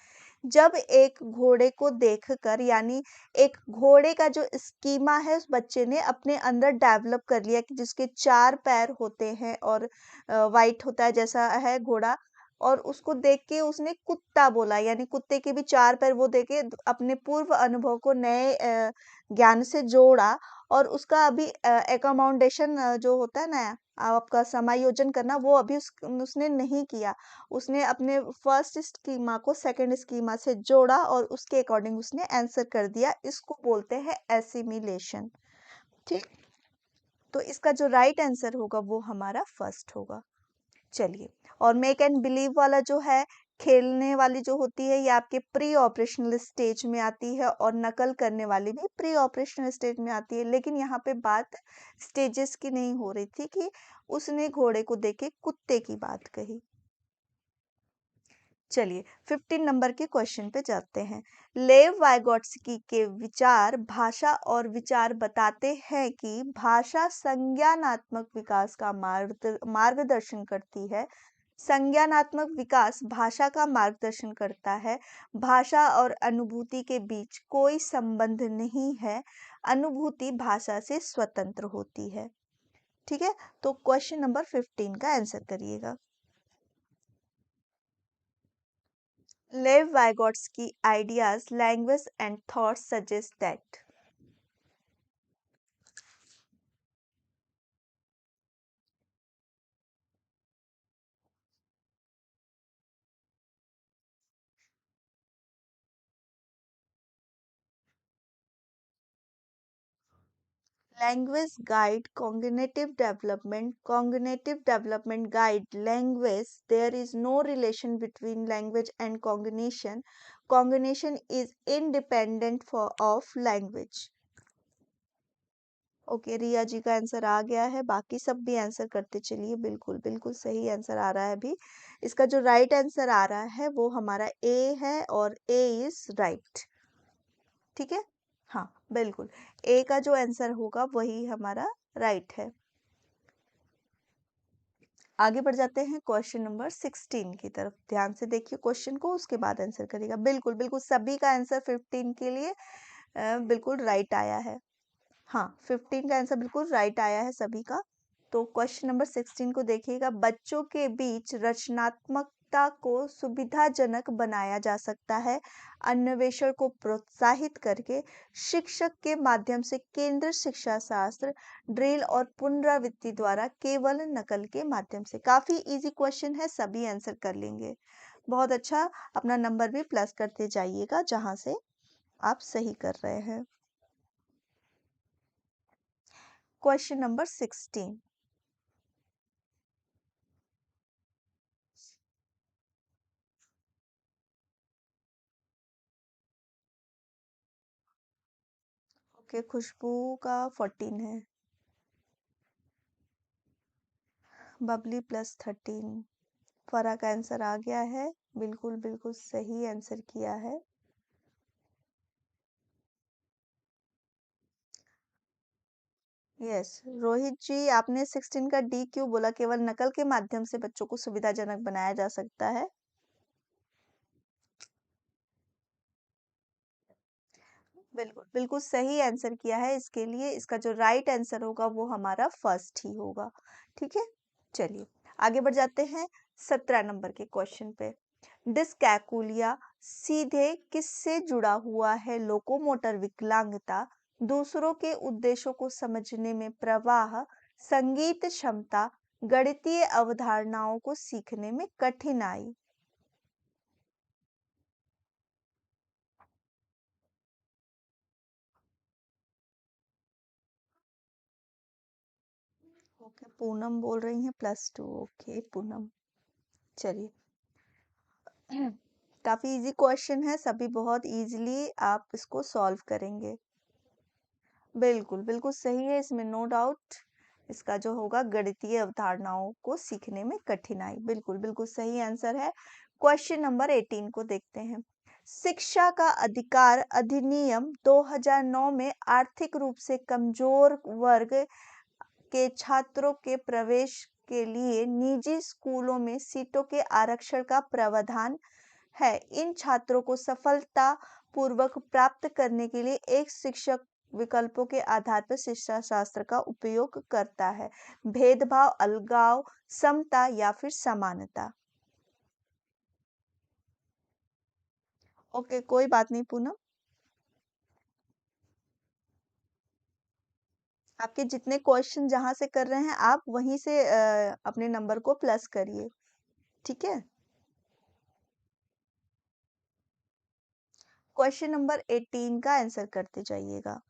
जब एक घोड़े को देखकर यानी एक घोड़े का जो स्कीमा है उस बच्चे ने अपने अंदर डेवलप कर लिया कि जिसके 4 पैर होते हैं और वाइट होता है जैसा है घोड़ा। और उसको देख के उसने कुत्ता बोला, यानी कुत्ते के भी 4 पैर, वो देखे अपने पूर्व अनुभव को नए ज्ञान से जोड़ा। और उसका अभी एकोमोडेशन जो होता है ना, आपका समायोजन करना, वो अभी उसने नहीं किया। उसने अपने फर्स्ट स्कीमा को सेकंड स्कीमा से जोड़ा और उसके अकॉर्डिंग उसने आंसर कर दिया। इसको बोलते हैं एसिमिलेशन। ठीक, तो इसका जो राइट आंसर होगा वो हमारा फर्स्ट होगा। चलिए, और मेक एंड बिलीव वाला जो है, खेलने वाली जो होती है, ये आपके प्री ऑपरेशनल स्टेज में आती है और नकल करने वाली भी प्री ऑपरेशनल स्टेज में आती है। लेकिन यहाँ पे बात स्टेजेस की नहीं हो रही थी कि उसने घोड़े को देखे कुत्ते की बात कही। चलिए 15 नंबर के क्वेश्चन पे जाते हैं। लेव वाइगोट्स्की के विचार भाषा और विचार बताते हैं कि भाषा संज्ञानात्मक विकास का मार्गदर्शन करती है। संज्ञानात्मक विकास भाषा का मार्गदर्शन करता है। भाषा और अनुभूति के बीच कोई संबंध नहीं है। अनुभूति भाषा से स्वतंत्र होती है। ठीक है, तो क्वेश्चन नंबर 15 का आंसर करिएगा। Lev Vygotsky ideas, language and thoughts suggest that. language guide cognitive development guide language. There is no relation between language and cognition is independent of language. Okay, Riya ji का आंसर आ गया है, बाकी सब भी answer करते चलिए। बिल्कुल बिल्कुल सही आंसर आ रहा है अभी। इसका जो राइट आंसर आ रहा है वो हमारा ए है, और ए इज राइट। ठीक है, हाँ बिल्कुल, ए का जो आंसर होगा वही हमारा राइट है। आगे बढ़ जाते हैं क्वेश्चन नंबर 16 की तरफ। ध्यान से देखिए क्वेश्चन को, उसके बाद आंसर करिएगा। बिल्कुल बिल्कुल सभी का आंसर 15 के लिए बिल्कुल राइट आया है। हाँ, 15 का आंसर बिल्कुल राइट आया है सभी का। तो क्वेश्चन नंबर 16 को देखिएगा। बच्चों के बीच रचनात्मकता को सुविधाजनक बनाया जा सकता है अन्वेषण को प्रोत्साहित करके, शिक्षक के माध्यम से, केंद्र शिक्षा शास्त्र, ड्रिल और पुनरावृत्ति द्वारा, केवल नकल के माध्यम से। काफी इजी क्वेश्चन है, सभी आंसर कर लेंगे। बहुत अच्छा, अपना नंबर भी प्लस करते जाइएगा जहां से आप सही कर रहे हैं। Question number 16। ओके, खुशबू का 14 है। बबली प्लस 13। फरा का आंसर आ गया है, बिल्कुल बिल्कुल सही आंसर किया है। यस, रोहित जी आपने 16 का डी क्यों बोला? केवल नकल के माध्यम से बच्चों को सुविधाजनक बनाया जा सकता है। बिल्कुल बिल्कुल सही आंसर किया है। इसके लिए इसका जो राइट आंसर होगा वो हमारा फर्स्ट ही होगा। ठीक है, चलिए आगे बढ़ जाते हैं 17 नंबर के क्वेश्चन पे। डिस्कैकुलिया सीधे किससे जुड़ा हुआ है? लोकोमोटर विकलांगता, दूसरों के उद्देश्यों को समझने में प्रवाह, संगीत क्षमता, गणितीय अवधारणाओं को सीखने में कठिनाई। ओके, पूनम बोल रही हैं +2। ओके पूनम, चलिए। काफी इजी क्वेश्चन है, सभी बहुत इजीली आप इसको सॉल्व करेंगे। बिल्कुल बिल्कुल सही है, इसमें नो डाउट। इसका जो होगा गणितीय अवधारणाओं को सीखने में कठिनाई, बिल्कुल बिल्कुल सही आंसर है। क्वेश्चन नंबर 18 को देखते हैं। शिक्षा का अधिकार अधिनियम 2009 में आर्थिक रूप से कमजोर वर्ग के छात्रों के प्रवेश के लिए निजी स्कूलों में सीटों के आरक्षण का प्रावधान है। इन छात्रों को सफलता पूर्वक प्राप्त करने के लिए एक शिक्षक विकल्पों के आधार पर शिक्षा शास्त्र का उपयोग करता है। भेदभाव, अलगाव, समता या फिर समानता। ओके, कोई बात नहीं पूनम, आपके जितने क्वेश्चन जहां से कर रहे हैं आप वहीं से अपने नंबर को प्लस करिए। ठीक है, क्वेश्चन नंबर 18 का आंसर करते जाइएगा।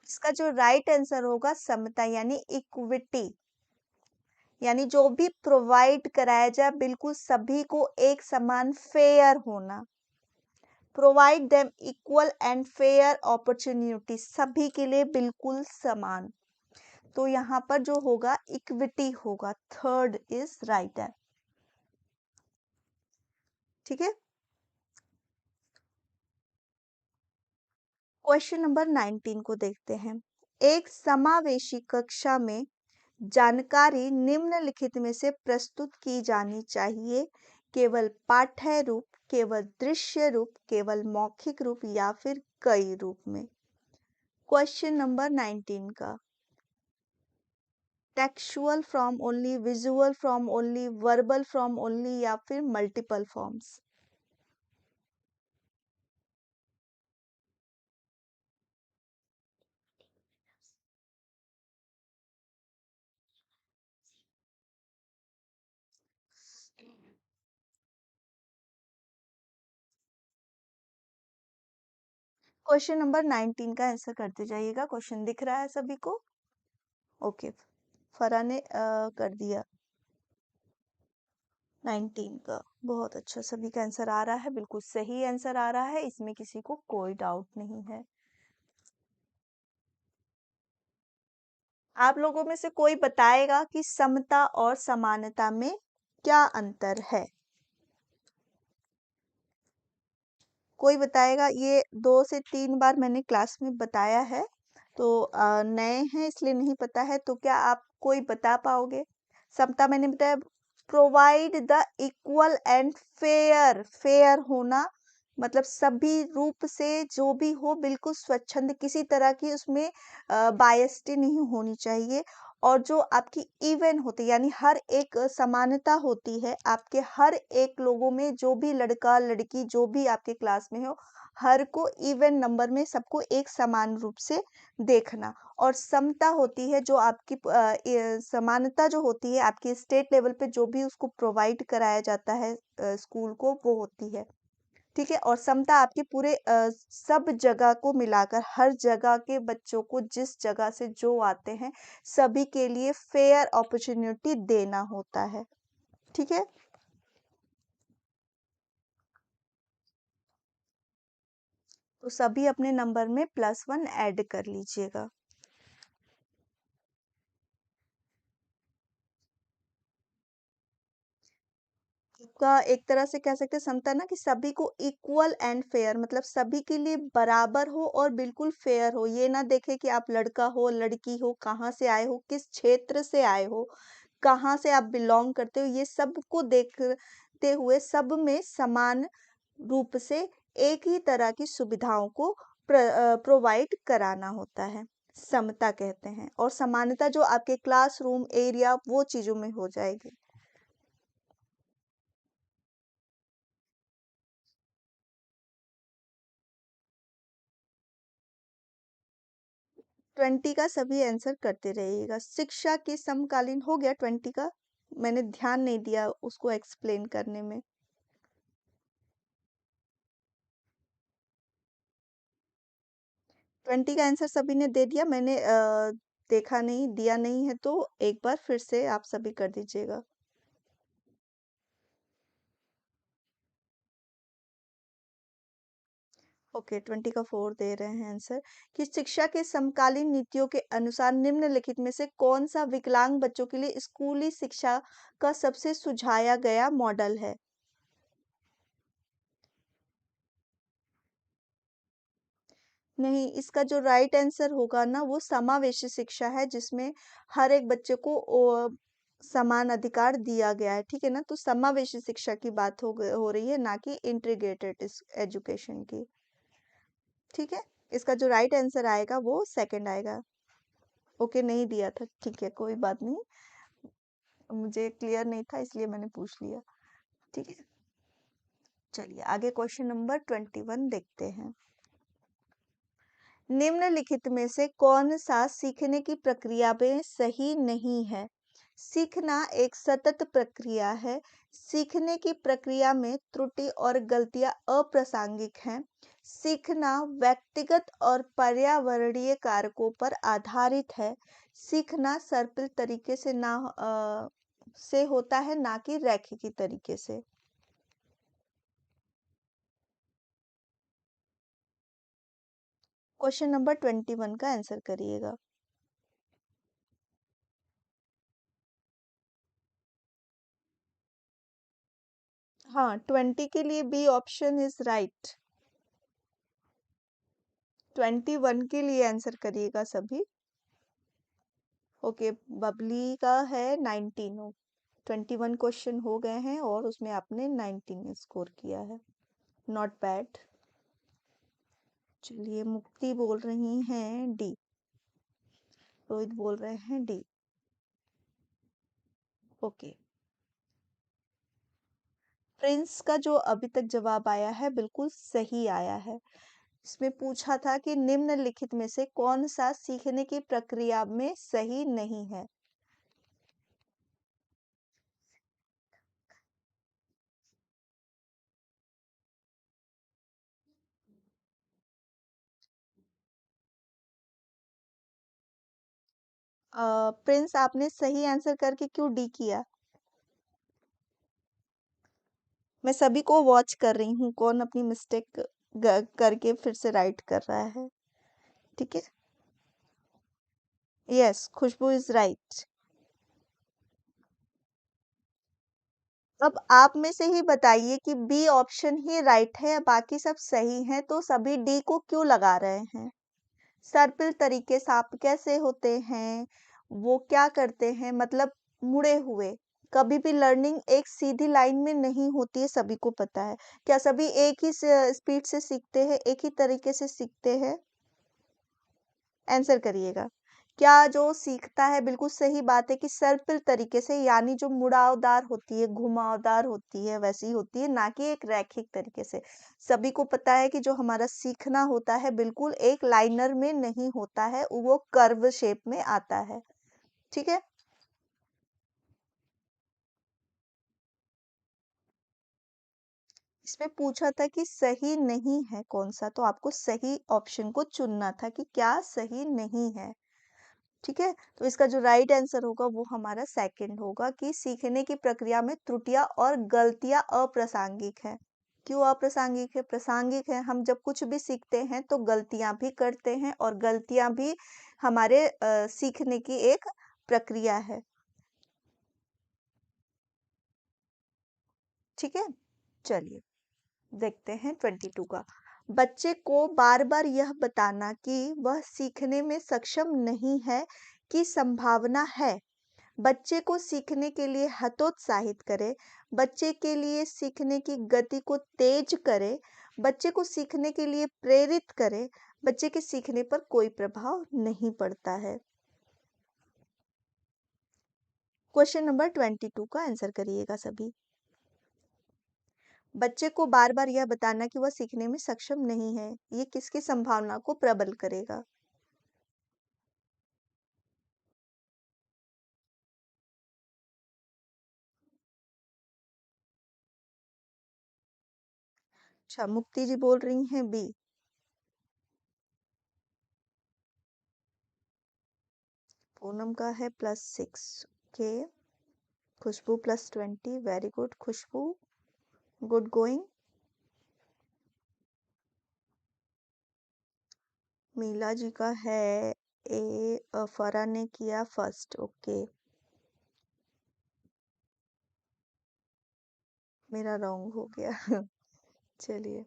इसका जो राइट आंसर होगा समता यानी इक्विटी, यानी जो भी प्रोवाइड कराया जाए बिल्कुल सभी को एक समान फेयर होना। Provide them equal and fair opportunity, सभी के लिए बिल्कुल समान। तो यहाँ पर जो होगा इक्विटी होगा, थर्ड इज राइट है। ठीक है, क्वेश्चन नंबर 19 को देखते हैं। एक समावेशी कक्षा में जानकारी निम्नलिखित में से प्रस्तुत की जानी चाहिए: केवल पाठ्य रूप, केवल दृश्य रूप, केवल मौखिक रूप या फिर कई रूप में। क्वेश्चन नंबर 19 का। Textual form only, visual form only, verbal form only या फिर मल्टीपल फॉर्म्स। क्वेश्चन नंबर 19 का आंसर करते जाइएगा। क्वेश्चन दिख रहा है सभी को? ओके, फरा ने कर दिया 19 का। बहुत अच्छा, सभी का आंसर आ रहा है, बिल्कुल सही आंसर आ रहा है, इसमें किसी को कोई डाउट नहीं है। आप लोगों में से कोई बताएगा कि समता और समानता में क्या अंतर है? कोई बताएगा? ये 2 से 3 बार मैंने क्लास में बताया है, तो नए हैं इसलिए नहीं पता है, तो क्या आप कोई बता पाओगे? समता मैंने बताया, provide the equal and fair. Fair होना मतलब सभी रूप से जो भी हो बिल्कुल स्वच्छंद, किसी तरह की उसमें बायस्टी नहीं होनी चाहिए। और जो आपकी इवन होती है यानी हर एक समानता होती है, आपके हर एक लोगों में जो भी लड़का लड़की जो भी आपके क्लास में हो, हर को इवन नंबर में सबको एक समान रूप से देखना। और समता होती है जो आपकी समानता जो होती है आपकी स्टेट लेवल पे जो भी उसको प्रोवाइड कराया जाता है स्कूल को, वो होती है। ठीक है? और समता आपके पूरे सब जगह को मिलाकर हर जगह के बच्चों को जिस जगह से जो आते हैं सभी के लिए फेयर अपॉर्चुनिटी देना होता है। ठीक है? तो सभी अपने नंबर में +1 ऐड कर लीजिएगा। का एक तरह से कह सकते हैं समता ना कि सभी को इक्वल एंड फेयर, मतलब सभी के लिए बराबर हो और बिल्कुल फेयर हो। ये ना देखे कि आप लड़का हो लड़की हो, कहाँ से आए हो, किस क्षेत्र से आए हो, कहाँ से आप बिलोंग करते हो, ये सबको देखते हुए सब में समान रूप से एक ही तरह की सुविधाओं को प्रोवाइड कराना होता है, समता कहते हैं। और समानता जो आपके क्लासरूम एरिया वो चीजों में हो जाएगी। 20 का सभी आंसर करते रहिएगा। शिक्षा के समकालीन हो गया 20 का? मैंने ध्यान नहीं दिया उसको एक्सप्लेन करने में। 20 का आंसर सभी ने दे दिया? मैंने देखा नहीं, दिया नहीं है, तो एक बार फिर से आप सभी कर दीजिएगा। ओके, 20 का 4 दे रहे हैं आंसर कि शिक्षा के समकालीन नीतियों के अनुसार निम्नलिखित में से कौन सा विकलांग बच्चों के लिए स्कूली शिक्षा का सबसे सुझाया गया मॉडल है? नहीं, इसका जो राइट आंसर होगा ना वो समावेशी शिक्षा है, जिसमें हर एक बच्चे को समान अधिकार दिया गया है। ठीक है ना? तो समावेशी शिक्षा की बात हो रही है, ना कि इंटीग्रेटेड एजुकेशन की। ठीक है? इसका जो राइट आंसर आएगा वो सेकंड आएगा। ओके, नहीं दिया था, ठीक है, कोई बात नहीं, मुझे क्लियर नहीं था इसलिए मैंने पूछ लिया। ठीक है, चलिए आगे क्वेश्चन नंबर 21 देखते हैं। निम्नलिखित में से कौन सा सीखने की प्रक्रिया में सही नहीं है? सीखना एक सतत प्रक्रिया है। सीखने की प्रक्रिया में त्रुटि और गलतियां अप्रासंगिक हैं। सीखना व्यक्तिगत और पर्यावरणीय कारकों पर आधारित है। सीखना सर्पिल तरीके से से होता है, ना कि रैखिक तरीके से। क्वेश्चन नंबर 21 का आंसर करिएगा। हाँ, 20 के लिए बी ऑप्शन इज राइट। 21 के लिए आंसर करिएगा सभी। ओके, बबली का है 19। 21 क्वेश्चन हो गए हैं और उसमें आपने 19 स्कोर किया है, नॉट बैड। चलिए, मुक्ति बोल रही हैं डी, रोहित बोल रहे हैं डी। ओके, प्रिंस का जो अभी तक जवाब आया है बिल्कुल सही आया है। इसमें पूछा था कि निम्नलिखित में से कौन सा सीखने की प्रक्रिया में सही नहीं है? प्रिंस, आपने सही आंसर करके क्यों डी किया? मैं सभी को वॉच कर रही हूँ, कौन अपनी मिस्टेक करके फिर से राइट कर रहा है। ठीक है, यस, खुशबू इज राइट। अब आप में से ही बताइए कि बी ऑप्शन ही राइट है, बाकी सब सही हैं, तो सभी डी को क्यों लगा रहे हैं? सर्पिल तरीके सांप कैसे होते हैं? वो क्या करते हैं? मतलब मुड़े हुए। कभी भी लर्निंग एक सीधी लाइन में नहीं होती है, सभी को पता है। क्या सभी एक ही स्पीड से सीखते हैं, एक ही तरीके से सीखते हैं? आंसर करिएगा। क्या जो सीखता है, बिल्कुल सही बात है कि सर्पिल तरीके से, यानी जो मुड़ावदार होती है, घुमावदार होती है, वैसी होती है, ना कि एक रैखिक तरीके से। सभी को पता है कि जो हमारा सीखना होता है बिल्कुल एक लाइनर में नहीं होता है, वो कर्व शेप में आता है। ठीक है, इसमें पूछा था कि सही नहीं है कौन सा, तो आपको सही ऑप्शन को चुनना था कि क्या सही नहीं है। ठीक है, तो इसका जो राइट आंसर होगा वो हमारा सेकंड होगा कि सीखने की प्रक्रिया में त्रुटियां और गलतियां अप्रासंगिक है। क्यों अप्रासंगिक है? प्रासंगिक है, हम जब कुछ भी सीखते हैं तो गलतियां भी करते हैं, और गलतियां भी हमारे सीखने की एक प्रक्रिया है। ठीक है, चलिए देखते हैं 22 का। बच्चे को बार बार यह बताना कि वह सीखने में सक्षम नहीं है कि संभावना है। बच्चे को सीखने के लिए हतोत्साहित करे, बच्चे के लिए सीखने की गति को तेज करे, बच्चे को सीखने के लिए प्रेरित करे, बच्चे के सीखने पर कोई प्रभाव नहीं पड़ता है। क्वेश्चन नंबर 22 का आंसर करिएगा सभी। बच्चे को बार बार यह बताना कि वह सीखने में सक्षम नहीं है, ये किसकी संभावना को प्रबल करेगा? अच्छा, मुक्ति जी बोल रही हैं बी। पूनम का है +6। ओके, खुशबू +20। वेरी गुड खुशबू, गुड गोइंग। मीला जी का है ए, फरा ने किया फर्स्ट। ओके, मेरा रॉन्ग हो गया। चलिए,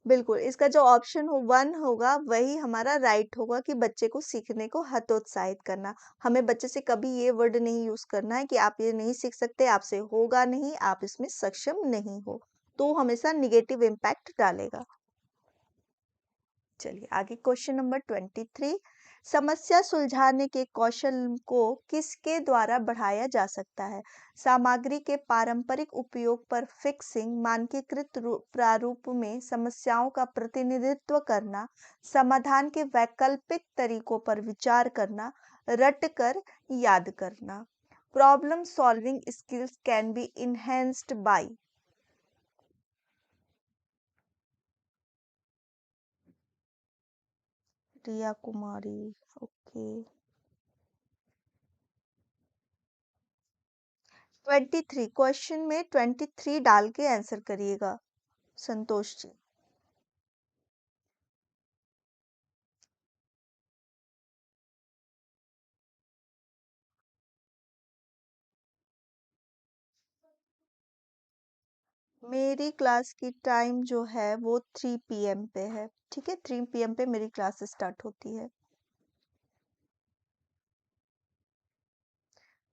बिल्कुल इसका जो ऑप्शन हो 1 होगा वही हमारा राइट होगा कि बच्चे को सीखने को हतोत्साहित करना। हमें बच्चे से कभी ये वर्ड नहीं यूज करना है कि आप ये नहीं सीख सकते, आपसे होगा नहीं, आप इसमें सक्षम नहीं हो, तो हमेशा निगेटिव इम्पैक्ट डालेगा। चलिए आगे, क्वेश्चन नंबर 23। समस्या सुलझाने के कौशल को किसके द्वारा बढ़ाया जा सकता है? सामग्री के पारंपरिक उपयोग पर फिक्सिंग, मानकीकृत प्रारूप में समस्याओं का प्रतिनिधित्व करना, समाधान के वैकल्पिक तरीकों पर विचार करना, रटकर याद करना। Problem solving skills can be enhanced by. Riya Kumari. Okay, 23 question में 23 डाल के आंसर करिएगा संतोष जी। मेरी क्लास की टाइम जो है वो 3 PM पे है। ठीक है, 3 PM पे मेरी क्लास स्टार्ट होती है।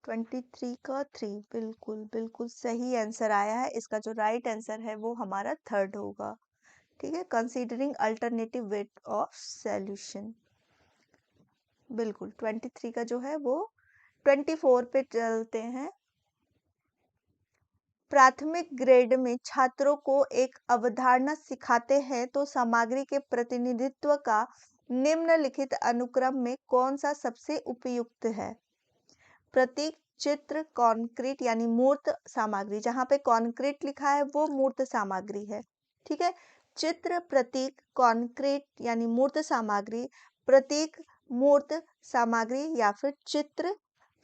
23 का 3, बिल्कुल बिल्कुल सही आंसर आया है। इसका जो राइट आंसर है वो हमारा थर्ड होगा। ठीक है, considering alternative way of solution. बिल्कुल 23 का जो है वो 24 पे चलते हैं। प्राथमिक ग्रेड में छात्रों को एक अवधारणा सिखाते हैं तो सामग्री के प्रतिनिधित्व का निम्नलिखित अनुक्रम में कौन सा सबसे उपयुक्त है? प्रतीक, चित्र, कॉन्क्रीट यानी मूर्त सामग्री। जहां पे कॉन्क्रीट लिखा है वो मूर्त सामग्री है। ठीक है, चित्र, प्रतीक, कॉन्क्रीट यानी मूर्त सामग्री, प्रतीक मूर्त सामग्री या फिर चित्र,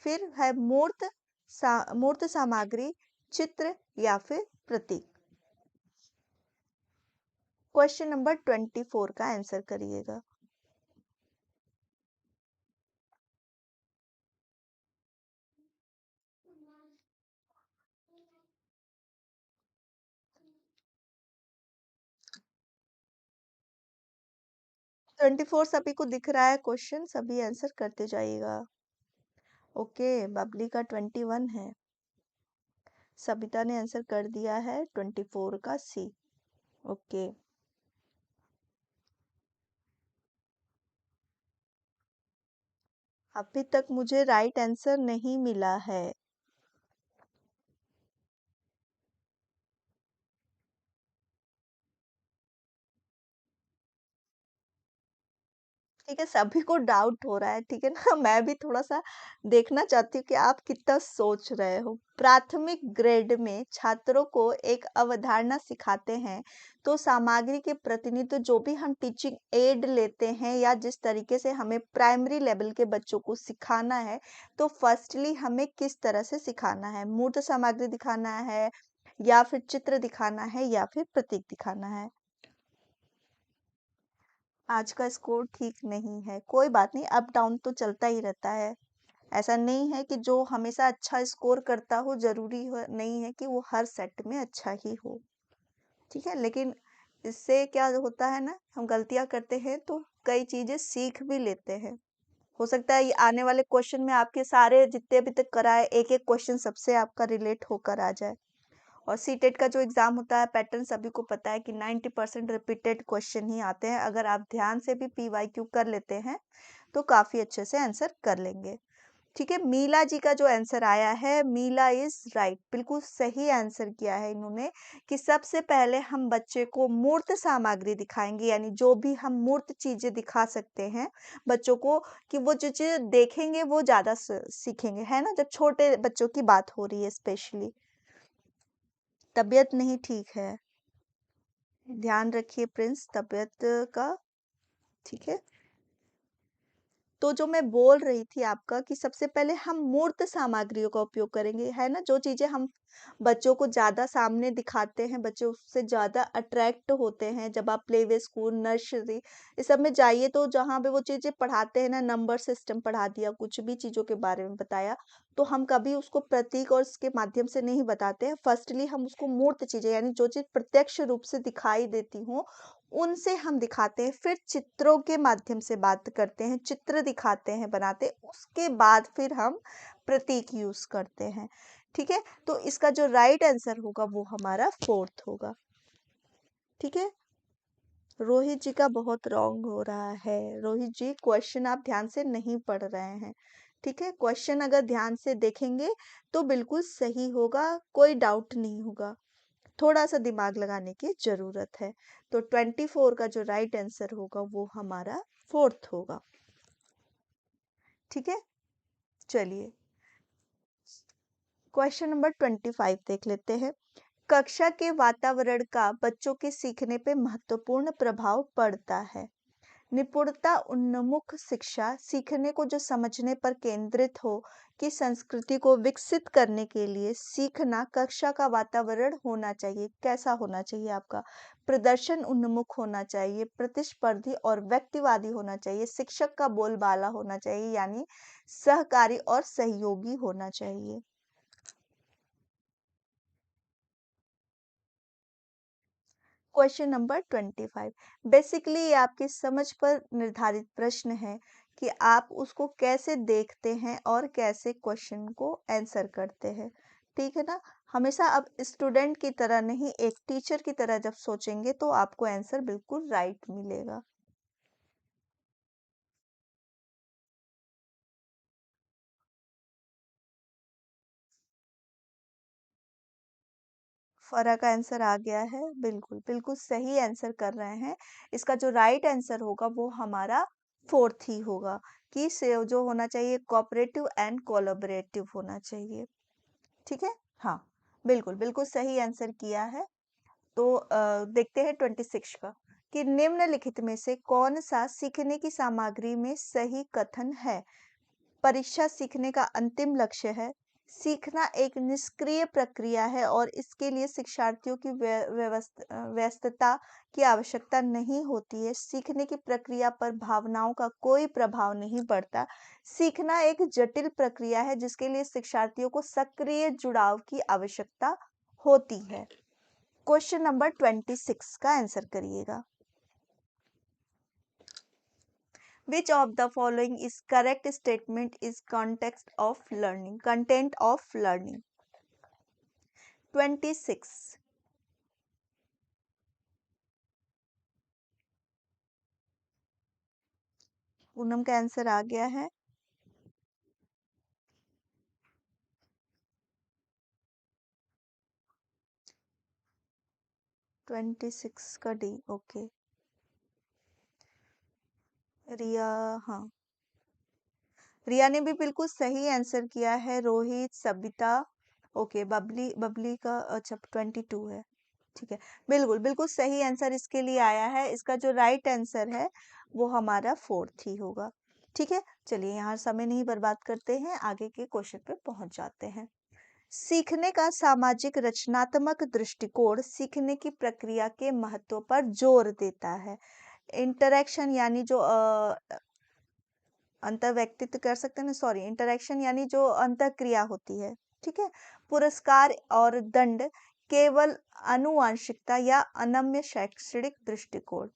फिर है मूर्त सामग्री, चित्र या फिर प्रतीक। क्वेश्चन नंबर 24 का आंसर करिएगा। ट्वेंटी फोर सभी को दिख रहा है क्वेश्चन, सभी आंसर करते जाइएगा। ओके, बबली का 21 है। सबिता ने आंसर कर दिया है 24 का सी। ओके, अभी तक मुझे राइट आंसर नहीं मिला है। ठीक है, सभी को डाउट हो रहा है, ठीक है ना। मैं भी थोड़ा सा देखना चाहती हूँ कि आप कितना सोच रहे हो। प्राथमिक ग्रेड में छात्रों को एक अवधारणा सिखाते हैं, तो सामग्री के प्रतिनिधित्व जो भी हम टीचिंग एड लेते हैं या जिस तरीके से हमें प्राइमरी लेवल के बच्चों को सिखाना है, तो फर्स्टली हमें किस तरह से सिखाना है, मूर्त सामग्री दिखाना है या फिर चित्र दिखाना है या फिर प्रतीक दिखाना है। आज का स्कोर ठीक नहीं है, कोई बात नहीं, अप डाउन तो चलता ही रहता है। ऐसा नहीं है कि जो हमेशा अच्छा स्कोर करता हो जरूरी नहीं है कि वो हर सेट में अच्छा ही हो। ठीक है, लेकिन इससे क्या होता है ना, हम गलतियां करते हैं तो कई चीजें सीख भी लेते हैं। हो सकता है ये आने वाले क्वेश्चन में आपके सारे जितने अभी तक कराए एक एक क्वेश्चन सबसे आपका रिलेट होकर आ जाए। और सीटेट का जो एग्जाम होता है पैटर्न सभी को पता है कि 90% रिपीटेड क्वेश्चन ही आते हैं। अगर आप ध्यान से भी पीवाईक्यू कर लेते हैं तो काफी अच्छे से आंसर कर लेंगे। ठीक है, मीला जी का जो आंसर आया है, मीला इज राइट, बिल्कुल सही आंसर किया है इन्होंने कि सबसे पहले हम बच्चे को मूर्त सामग्री दिखाएंगे, यानी जो भी हम मूर्त चीजें दिखा सकते हैं बच्चों को, कि वो जो चीज देखेंगे वो ज्यादा सीखेंगे, है ना, जब छोटे बच्चों की बात हो रही है स्पेशली। तबीयत नहीं ठीक है, ध्यान रखिए प्रिंस तबीयत का। ठीक है, तो जो मैं बोल रही थी आपका कि सबसे पहले हम मूर्त सामग्रियों का उपयोग करेंगे, है ना, जो चीजें हम बच्चों को ज्यादा सामने दिखाते हैं बच्चे उससे ज्यादा अट्रैक्ट होते हैं। जब आप प्ले वे स्कूल, नर्सरी, इस सब में जाइए तो जहाँ पे वो चीजें पढ़ाते हैं ना, नंबर सिस्टम पढ़ा दिया, कुछ भी चीजों के बारे में बताया, तो हम कभी उसको प्रतीक और इसके माध्यम से नहीं बताते हैं। फर्स्टली हम उसको मूर्त चीजें, यानी जो चीज प्रत्यक्ष रूप से दिखाई देती हो उनसे हम दिखाते हैं, फिर चित्रों के माध्यम से बात करते हैं, चित्र दिखाते हैं, बनाते हैं, उसके बाद फिर हम प्रतीक यूज करते हैं। ठीक है, तो इसका जो राइट आंसर होगा वो हमारा फोर्थ होगा। ठीक है, रोहित जी का बहुत रॉन्ग हो रहा है। रोहित जी, क्वेश्चन आप ध्यान से नहीं पढ़ रहे हैं। ठीक है, क्वेश्चन अगर ध्यान से देखेंगे तो बिल्कुल सही होगा, कोई डाउट नहीं होगा। थोड़ा सा दिमाग लगाने की जरूरत है। तो 24 का जो राइट आंसर होगा वो हमारा फोर्थ होगा। ठीक है, चलिए क्वेश्चन नंबर 25 देख लेते हैं। कक्षा के वातावरण का बच्चों के सीखने पे महत्वपूर्ण प्रभाव पड़ता है। निपुणता उन्मुख शिक्षा सीखने को जो समझने पर केंद्रित हो कि संस्कृति को विकसित करने के लिए सीखना कक्षा का वातावरण होना चाहिए। कैसा होना चाहिए आपका? प्रदर्शन उन्मुख होना चाहिए, प्रतिस्पर्धी और व्यक्तिवादी होना चाहिए, शिक्षक का बोलबाला होना चाहिए, यानी सहकारी और सहयोगी होना चाहिए। क्वेश्चन नंबर 25 बेसिकली ये आपकी समझ पर निर्धारित प्रश्न है कि आप उसको कैसे देखते हैं और कैसे क्वेश्चन को आंसर करते हैं। ठीक है ना, हमेशा अब स्टूडेंट की तरह नहीं, एक टीचर की तरह जब सोचेंगे तो आपको आंसर बिल्कुल राइट मिलेगा। फरा का आंसर आ गया है, बिल्कुल बिल्कुल सही आंसर कर रहे हैं। इसका जो राइट आंसर होगा वो हमारा फोर्थ ही होगा, कि से जो होना चाहिए कोऑपरेटिव एंड कोलैबोरेटिव होना चाहिए। ठीक है, हाँ, बिल्कुल बिल्कुल सही आंसर किया है। तो देखते हैं 26 का कि निम्नलिखित में से कौन सा सीखने की सामग्री में सही कथन है? परीक्षा सीखने का अंतिम लक्ष्य है। सीखना एक निष्क्रिय प्रक्रिया है और इसके लिए शिक्षार्थियों की व्यस्तता की आवश्यकता नहीं होती है। सीखने की प्रक्रिया पर भावनाओं का कोई प्रभाव नहीं पड़ता। सीखना एक जटिल प्रक्रिया है जिसके लिए शिक्षार्थियों को सक्रिय जुड़ाव की आवश्यकता होती है। क्वेश्चन नंबर 26 का आंसर करिएगा। Which of the following is correct statement is context of learning? Content of learning. 26. Poonam का आंसर आ गया है। 26 का डी। ओके। रिया, हाँ, रिया ने भी बिल्कुल सही आंसर किया है। रोहित, सबिता, ओके, बबली, बबली का अच्छा 22 है। ठीक है, बिल्कुल बिल्कुल सही आंसर इसके लिए आया है। इसका जो राइट आंसर है वो हमारा 4th ही होगा। ठीक है, चलिए यहाँ समय नहीं बर्बाद करते हैं, आगे के क्वेश्चन पे पहुंच जाते हैं। सीखने का सामाजिक रचनात्मक दृष्टिकोण सीखने की प्रक्रिया के महत्व पर जोर देता है। इंटरेक्शन यानी जो अंतर व्यक्तित्व कर सकते हैं ना, सॉरी, इंटरेक्शन यानी जो अंतर क्रिया होती है। ठीक है, पुरस्कार और दंड केवल आनुवंशिकता या अनम्य शैक्षणिक दृष्टिकोण।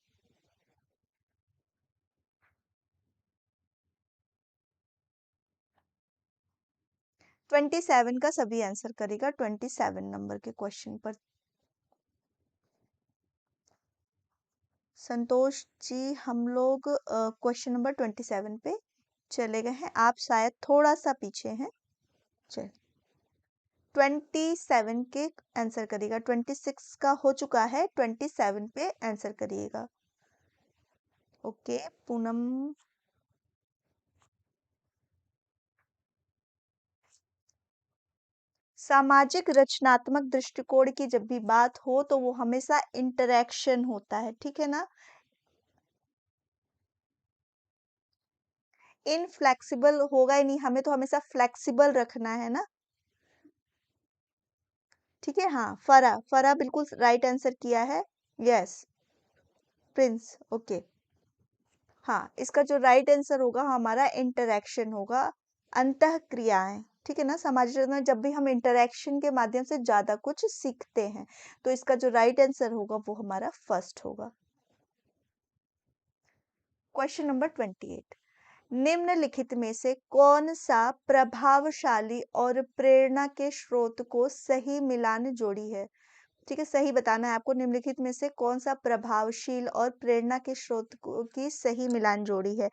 27 का सभी आंसर करेगा 27 नंबर के क्वेश्चन पर। संतोष जी, हम लोग क्वेश्चन नंबर 27 पे चले गए हैं, आप शायद थोड़ा सा पीछे हैं। चल, 27 के आंसर करिएगा। 26 का हो चुका है, 27 पे आंसर करिएगा। ओके, पूनम, सामाजिक रचनात्मक दृष्टिकोण की जब भी बात हो तो वो हमेशा इंटरेक्शन होता है। ठीक है ना, इनफ्लेक्सिबल होगा ही नहीं, हमें तो हमेशा फ्लेक्सिबल रखना है ना। ठीक है, हाँ, फरा, फरा बिल्कुल राइट आंसर किया है। Yes, Prince, okay. हाँ, इसका जो राइट आंसर होगा हमारा इंटरेक्शन होगा, अंतः क्रियाएं। ठीक है ना, सामाजिक में जब भी हम इंटरेक्शन के माध्यम से ज्यादा कुछ सीखते हैं तो इसका जो राइट आंसर होगा वो हमारा फर्स्ट होगा। Question number 28। निम्नलिखित में से कौन सा प्रभावशाली और प्रेरणा के स्रोत को सही मिलान जोड़ी है? ठीक है, सही बताना है आपको। निम्नलिखित में से कौन सा प्रभावशील और प्रेरणा के स्रोत की सही मिलान जोड़ी है?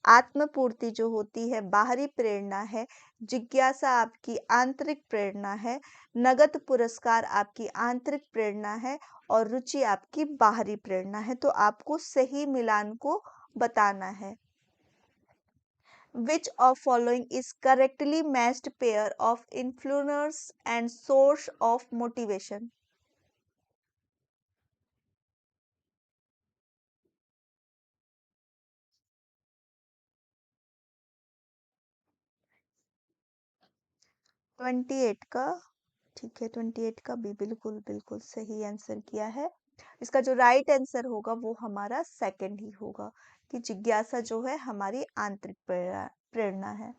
आत्मपूर्ति जो होती है बाहरी प्रेरणा है, जिज्ञासा आपकी आंतरिक प्रेरणा है, नगद पुरस्कार आपकी आंतरिक प्रेरणा है और रुचि आपकी बाहरी प्रेरणा है। तो आपको सही मिलान को बताना है। Which of following is correctly matched pair of influencers and source of motivation? 28 का, ठीक है, 28 का भी बिल्कुल बिल्कुल सही आंसर किया है। इसका जो राइट आंसर होगा वो हमारा सेकंड ही होगा कि जिज्ञासा जो है हमारी आंतरिक प्रेरणा है।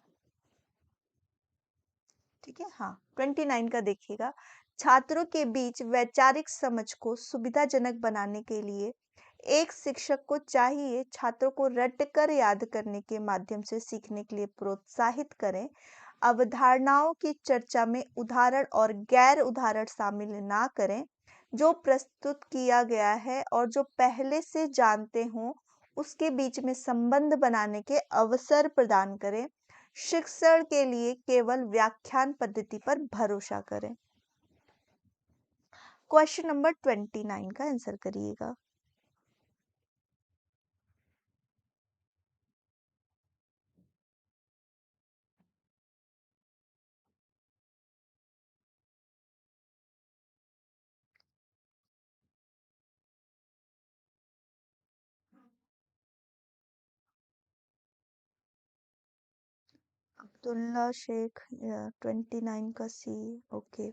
ठीक है, हाँ, 29 का देखिएगा। छात्रों के बीच वैचारिक समझ को सुविधाजनक बनाने के लिए एक शिक्षक को चाहिए छात्रों को रटकर याद करने के माध्यम से सीखने के लिए प्रोत्साहित करें। अवधारणाओं की चर्चा में उदाहरण और गैर उदाहरण शामिल ना करें। जो प्रस्तुत किया गया है और जो पहले से जानते हों उसके बीच में संबंध बनाने के अवसर प्रदान करें। शिक्षण के लिए केवल व्याख्यान पद्धति पर भरोसा करें। क्वेश्चन नंबर 29 का आंसर करिएगा। अब्दुल्ला शेख 29 का सी। ओके,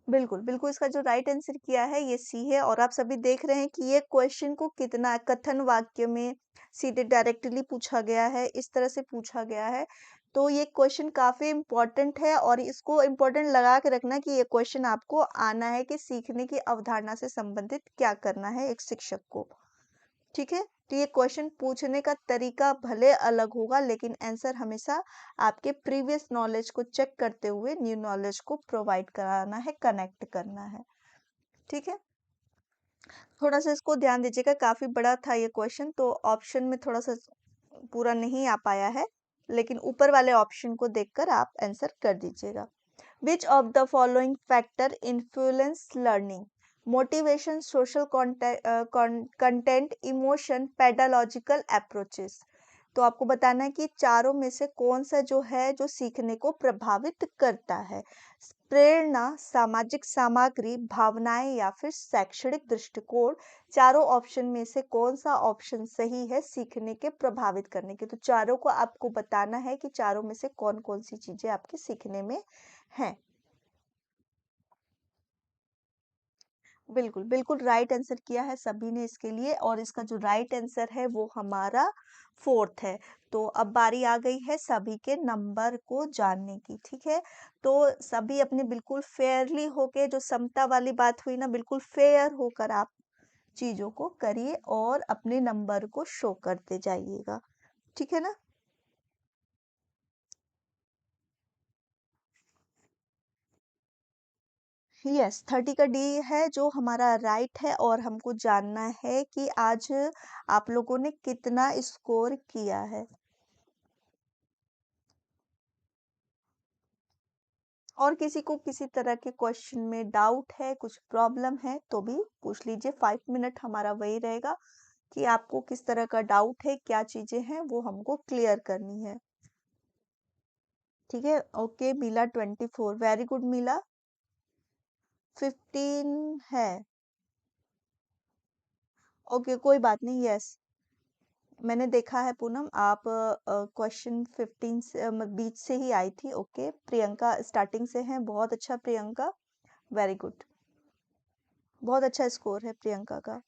बिल्कुल बिल्कुल इसका जो राइट आंसर किया है ये सी है। और आप सभी देख रहे हैं कि ये क्वेश्चन को कितना कथन वाक्य में सीधे डायरेक्टली पूछा गया है, इस तरह से पूछा गया है। तो ये क्वेश्चन काफी इम्पोर्टेंट है और इसको इम्पोर्टेंट लगा के रखना कि ये क्वेश्चन आपको आना है कि सीखने की अवधारणा से संबंधित क्या करना है एक शिक्षक को। ठीक है, तो ये क्वेश्चन पूछने का तरीका भले अलग होगा लेकिन आंसर हमेशा आपके प्रीवियस नॉलेज को चेक करते हुए न्यू नॉलेज को प्रोवाइड कराना है, कनेक्ट करना है। ठीक है, थोड़ा सा इसको ध्यान दीजिएगा, काफी बड़ा था ये क्वेश्चन, तो ऑप्शन में थोड़ा सा पूरा नहीं आ पाया है, लेकिन ऊपर वाले ऑप्शन को देखकर आप आंसर कर दीजिएगा। Which of the following factor influence learning? Motivation, social content, emotion, pedagogical approaches. तो आपको बताना है कि चारों में से कौन सा जो है जो सीखने को प्रभावित करता है। प्रेरणा, सामाजिक सामग्री, भावनाएं या फिर शैक्षणिक दृष्टिकोण। चारों ऑप्शन में से कौन सा ऑप्शन सही है सीखने के प्रभावित करने के। तो चारों को आपको बताना है कि चारों में से कौन कौन सी चीजें आपके सीखने में हैं। बिल्कुल बिल्कुल राइट आंसर किया है सभी ने इसके लिए, और इसका जो राइट आंसर है वो हमारा फोर्थ है। तो अब बारी आ गई है सभी के नंबर को जानने की। ठीक है, तो सभी अपने बिल्कुल फेयरली होके, जो समता वाली बात हुई ना, बिल्कुल फेयर होकर आप चीजों को करिए और अपने नंबर को शो करते जाइएगा। ठीक है ना। यस, 30 का डी है जो हमारा राइट है, और हमको जानना है कि आज आप लोगों ने कितना स्कोर किया है। और किसी को किसी तरह के क्वेश्चन में डाउट है, कुछ प्रॉब्लम है, तो भी पूछ लीजिए। 5 मिनट हमारा वही रहेगा कि आपको किस तरह का डाउट है, क्या चीजें हैं वो हमको क्लियर करनी है। ठीक है, okay. Meela 24, very good Meela. 15 है, ओके कोई बात नहीं। यस, मैंने देखा है पूनम, आप क्वेश्चन 15 से बीच से ही आई थी। ओके, प्रियंका स्टार्टिंग से है, बहुत अच्छा प्रियंका, वेरी गुड, बहुत अच्छा स्कोर है प्रियंका का।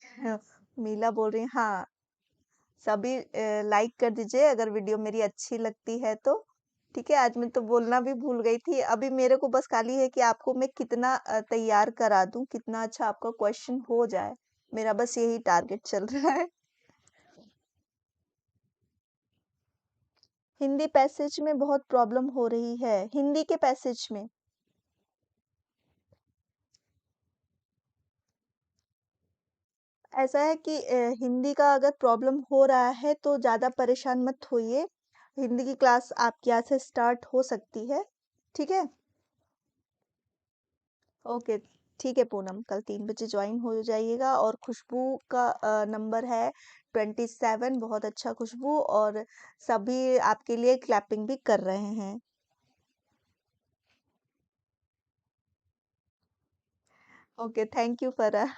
हाँ, मीला बोल रही है, हाँ सभी लाइक कर दीजिए अगर वीडियो मेरी अच्छी लगती है तो। ठीक है, आज मैं तो बोलना भी भूल गई थी। अभी मेरे को बस खाली है कि आपको मैं कितना तैयार करा दूं, कितना अच्छा आपका क्वेश्चन हो जाए, मेरा बस यही टारगेट चल रहा है। हिंदी पैसेज में बहुत प्रॉब्लम हो रही है, हिंदी के पैसेज में। ऐसा है कि हिंदी का अगर प्रॉब्लम हो रहा है तो ज़्यादा परेशान मत होइए, हिंदी की क्लास आपकी आज से स्टार्ट हो सकती है। ठीक है, ओके, ठीक है पूनम, कल 3 बजे ज्वाइन हो जाइएगा। और खुशबू का नंबर है 27, बहुत अच्छा खुशबू, और सभी आपके लिए क्लैपिंग भी कर रहे हैं। Okay, thank you Farah.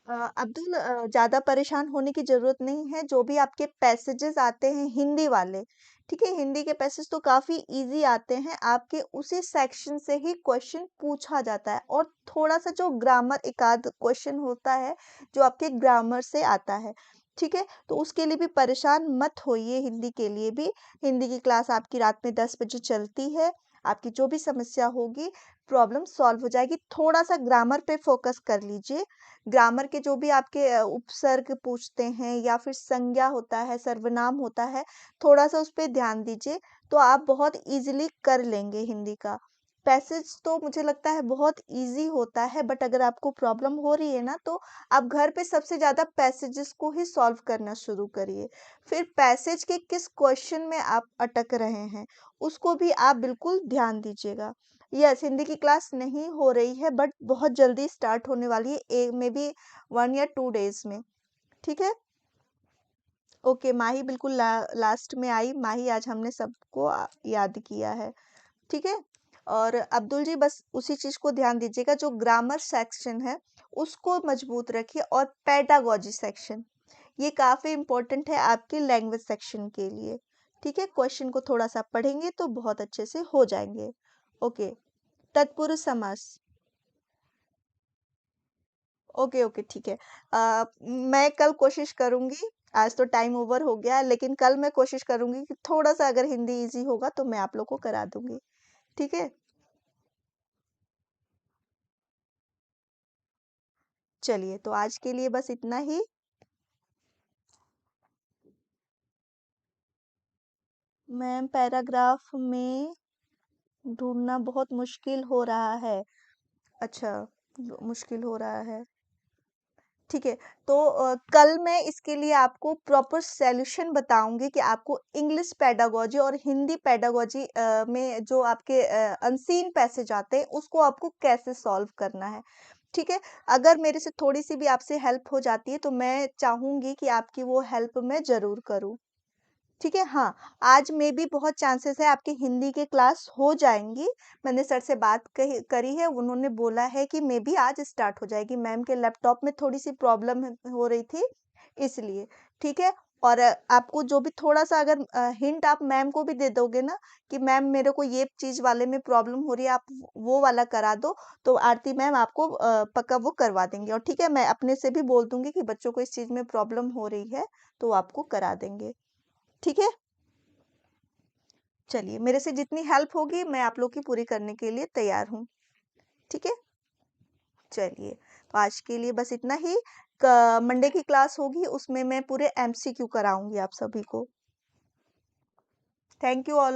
Abdul, ज़्यादा परेशान होने की ज़रूरत नहीं है। जो भी आपके पैसेजेस आते हैं हिंदी वाले, ठीक है, हिंदी के पैसेज तो काफ़ी इजी आते हैं, आपके उसी सेक्शन से ही क्वेश्चन पूछा जाता है। और थोड़ा सा जो ग्रामर, एक आध क्वेश्चन होता है जो आपके ग्रामर से आता है। ठीक है, तो उसके लिए भी परेशान मत होइए, हिंदी के लिए भी। हिंदी की क्लास आपकी रात में 10 बजे चलती है, आपकी जो भी समस्या होगी प्रॉब्लम सॉल्व हो जाएगी। थोड़ा सा ग्रामर पे फोकस कर लीजिए। ग्रामर के जो भी आपके उपसर्ग पूछते हैं या फिर संज्ञा होता है, सर्वनाम होता है, थोड़ा-सा उस पे ध्यान दीजिए, तो आप बहुत ईज़िली कर लेंगे हिंदी का। पैसेज तो मुझे लगता है बहुत ईज़ी होता है, बट अगर आपको प्रॉब्लम हो रही है ना, तो आप घर पे सबसे ज़्यादा पैसेजेस को ही सॉल्व करना शुरू करिए। फिर पैसेज के किस क्वेश्चन में आप अटक रहे हैं, उसको भी आप बिल्कुल ध्यान दीजिएगा। यस, हिंदी की क्लास नहीं हो रही है, बट बहुत जल्दी स्टार्ट होने वाली है, मे बी 1 या 2 डेज में। ठीक है, ओके। माही बिल्कुल लास्ट में आई, माही आज हमने सबको याद किया है। ठीक है, और अब्दुल जी बस उसी चीज को ध्यान दीजिएगा, जो ग्रामर सेक्शन है उसको मजबूत रखिए, और पेडागोजी सेक्शन ये काफी इंपॉर्टेंट है आपके लैंग्वेज सेक्शन के लिए। ठीक है, क्वेश्चन को थोड़ा सा पढ़ेंगे तो बहुत अच्छे से हो जाएंगे। ओके, तत्पुरुष समास। ओके ओके ठीक है। मैं कल कोशिश करूंगी, आज तो टाइम ओवर हो गया है, लेकिन कल मैं कोशिश करूंगी कि थोड़ा सा अगर हिंदी इजी होगा तो मैं आप लोग को करा दूंगी। ठीक है, चलिए तो आज के लिए बस इतना ही। मैम पैराग्राफ में ढूंढना बहुत मुश्किल हो रहा है। अच्छा, मुश्किल हो रहा है। ठीक है, तो कल मैं इसके लिए आपको प्रॉपर सॉल्यूशन बताऊंगी कि आपको इंग्लिश पेडागोजी और हिंदी पेडागोजी में जो आपके अनसीन पैसेज आते हैं उसको आपको कैसे सॉल्व करना है। ठीक है, अगर मेरे से थोड़ी सी भी आपसे हेल्प हो जाती है तो मैं चाहूंगी कि आपकी वो हेल्प मैं जरूर करूं। ठीक है, हाँ, आज में भी बहुत चांसेस है आपकी हिंदी की क्लास हो जाएंगी। मैंने सर से बात करी है, उन्होंने बोला है कि मे बी आज स्टार्ट हो जाएगी। मैम के लैपटॉप में थोड़ी सी प्रॉब्लम हो रही थी इसलिए। ठीक है, और आपको जो भी थोड़ा सा अगर हिंट आप मैम को भी दे दोगे ना कि मैम मेरे को ये चीज वाले में प्रॉब्लम हो रही है, आप वो वाला करा दो, तो आरती मैम आपको पक्का वो करवा देंगे। और ठीक है, मैं अपने से भी बोल दूंगी कि बच्चों को इस चीज में प्रॉब्लम हो रही है तो वो आपको करा देंगे। ठीक है, चलिए मेरे से जितनी हेल्प होगी मैं आप लोग की पूरी करने के लिए तैयार हूँ। ठीक है, चलिए तो आज के लिए बस इतना ही। मंडे की क्लास होगी, उसमें मैं पूरे एमसीक्यू कराऊंगी आप सभी को। Thank you all.